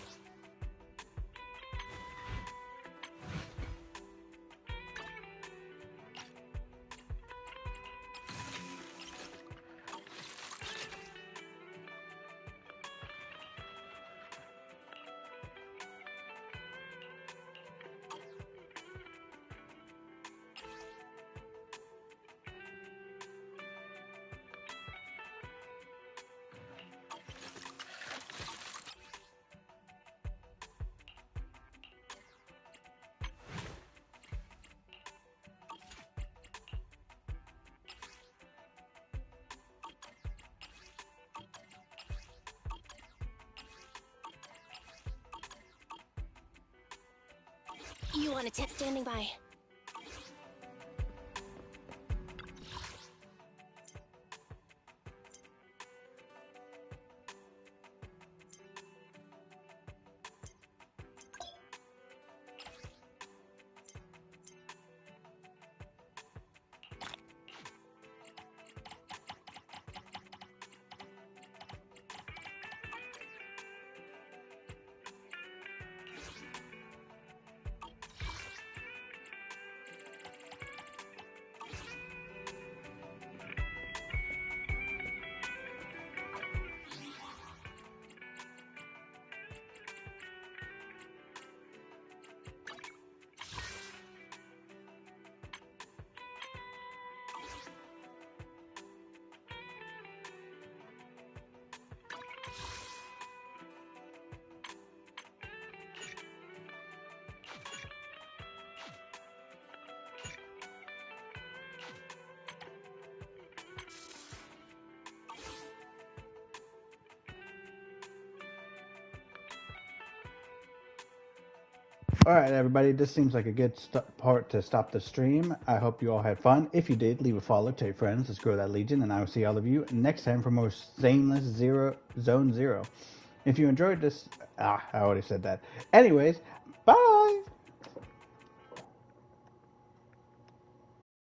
You want a tip? Standing by. Alright, everybody, this seems like a good part to stop the stream. I hope you all had fun. If you did, leave a follow, tell your friends. Let's grow that legion, and I will see all of you next time for more Zenless Zone Zero. If you enjoyed this, I already said that. Anyways, bye!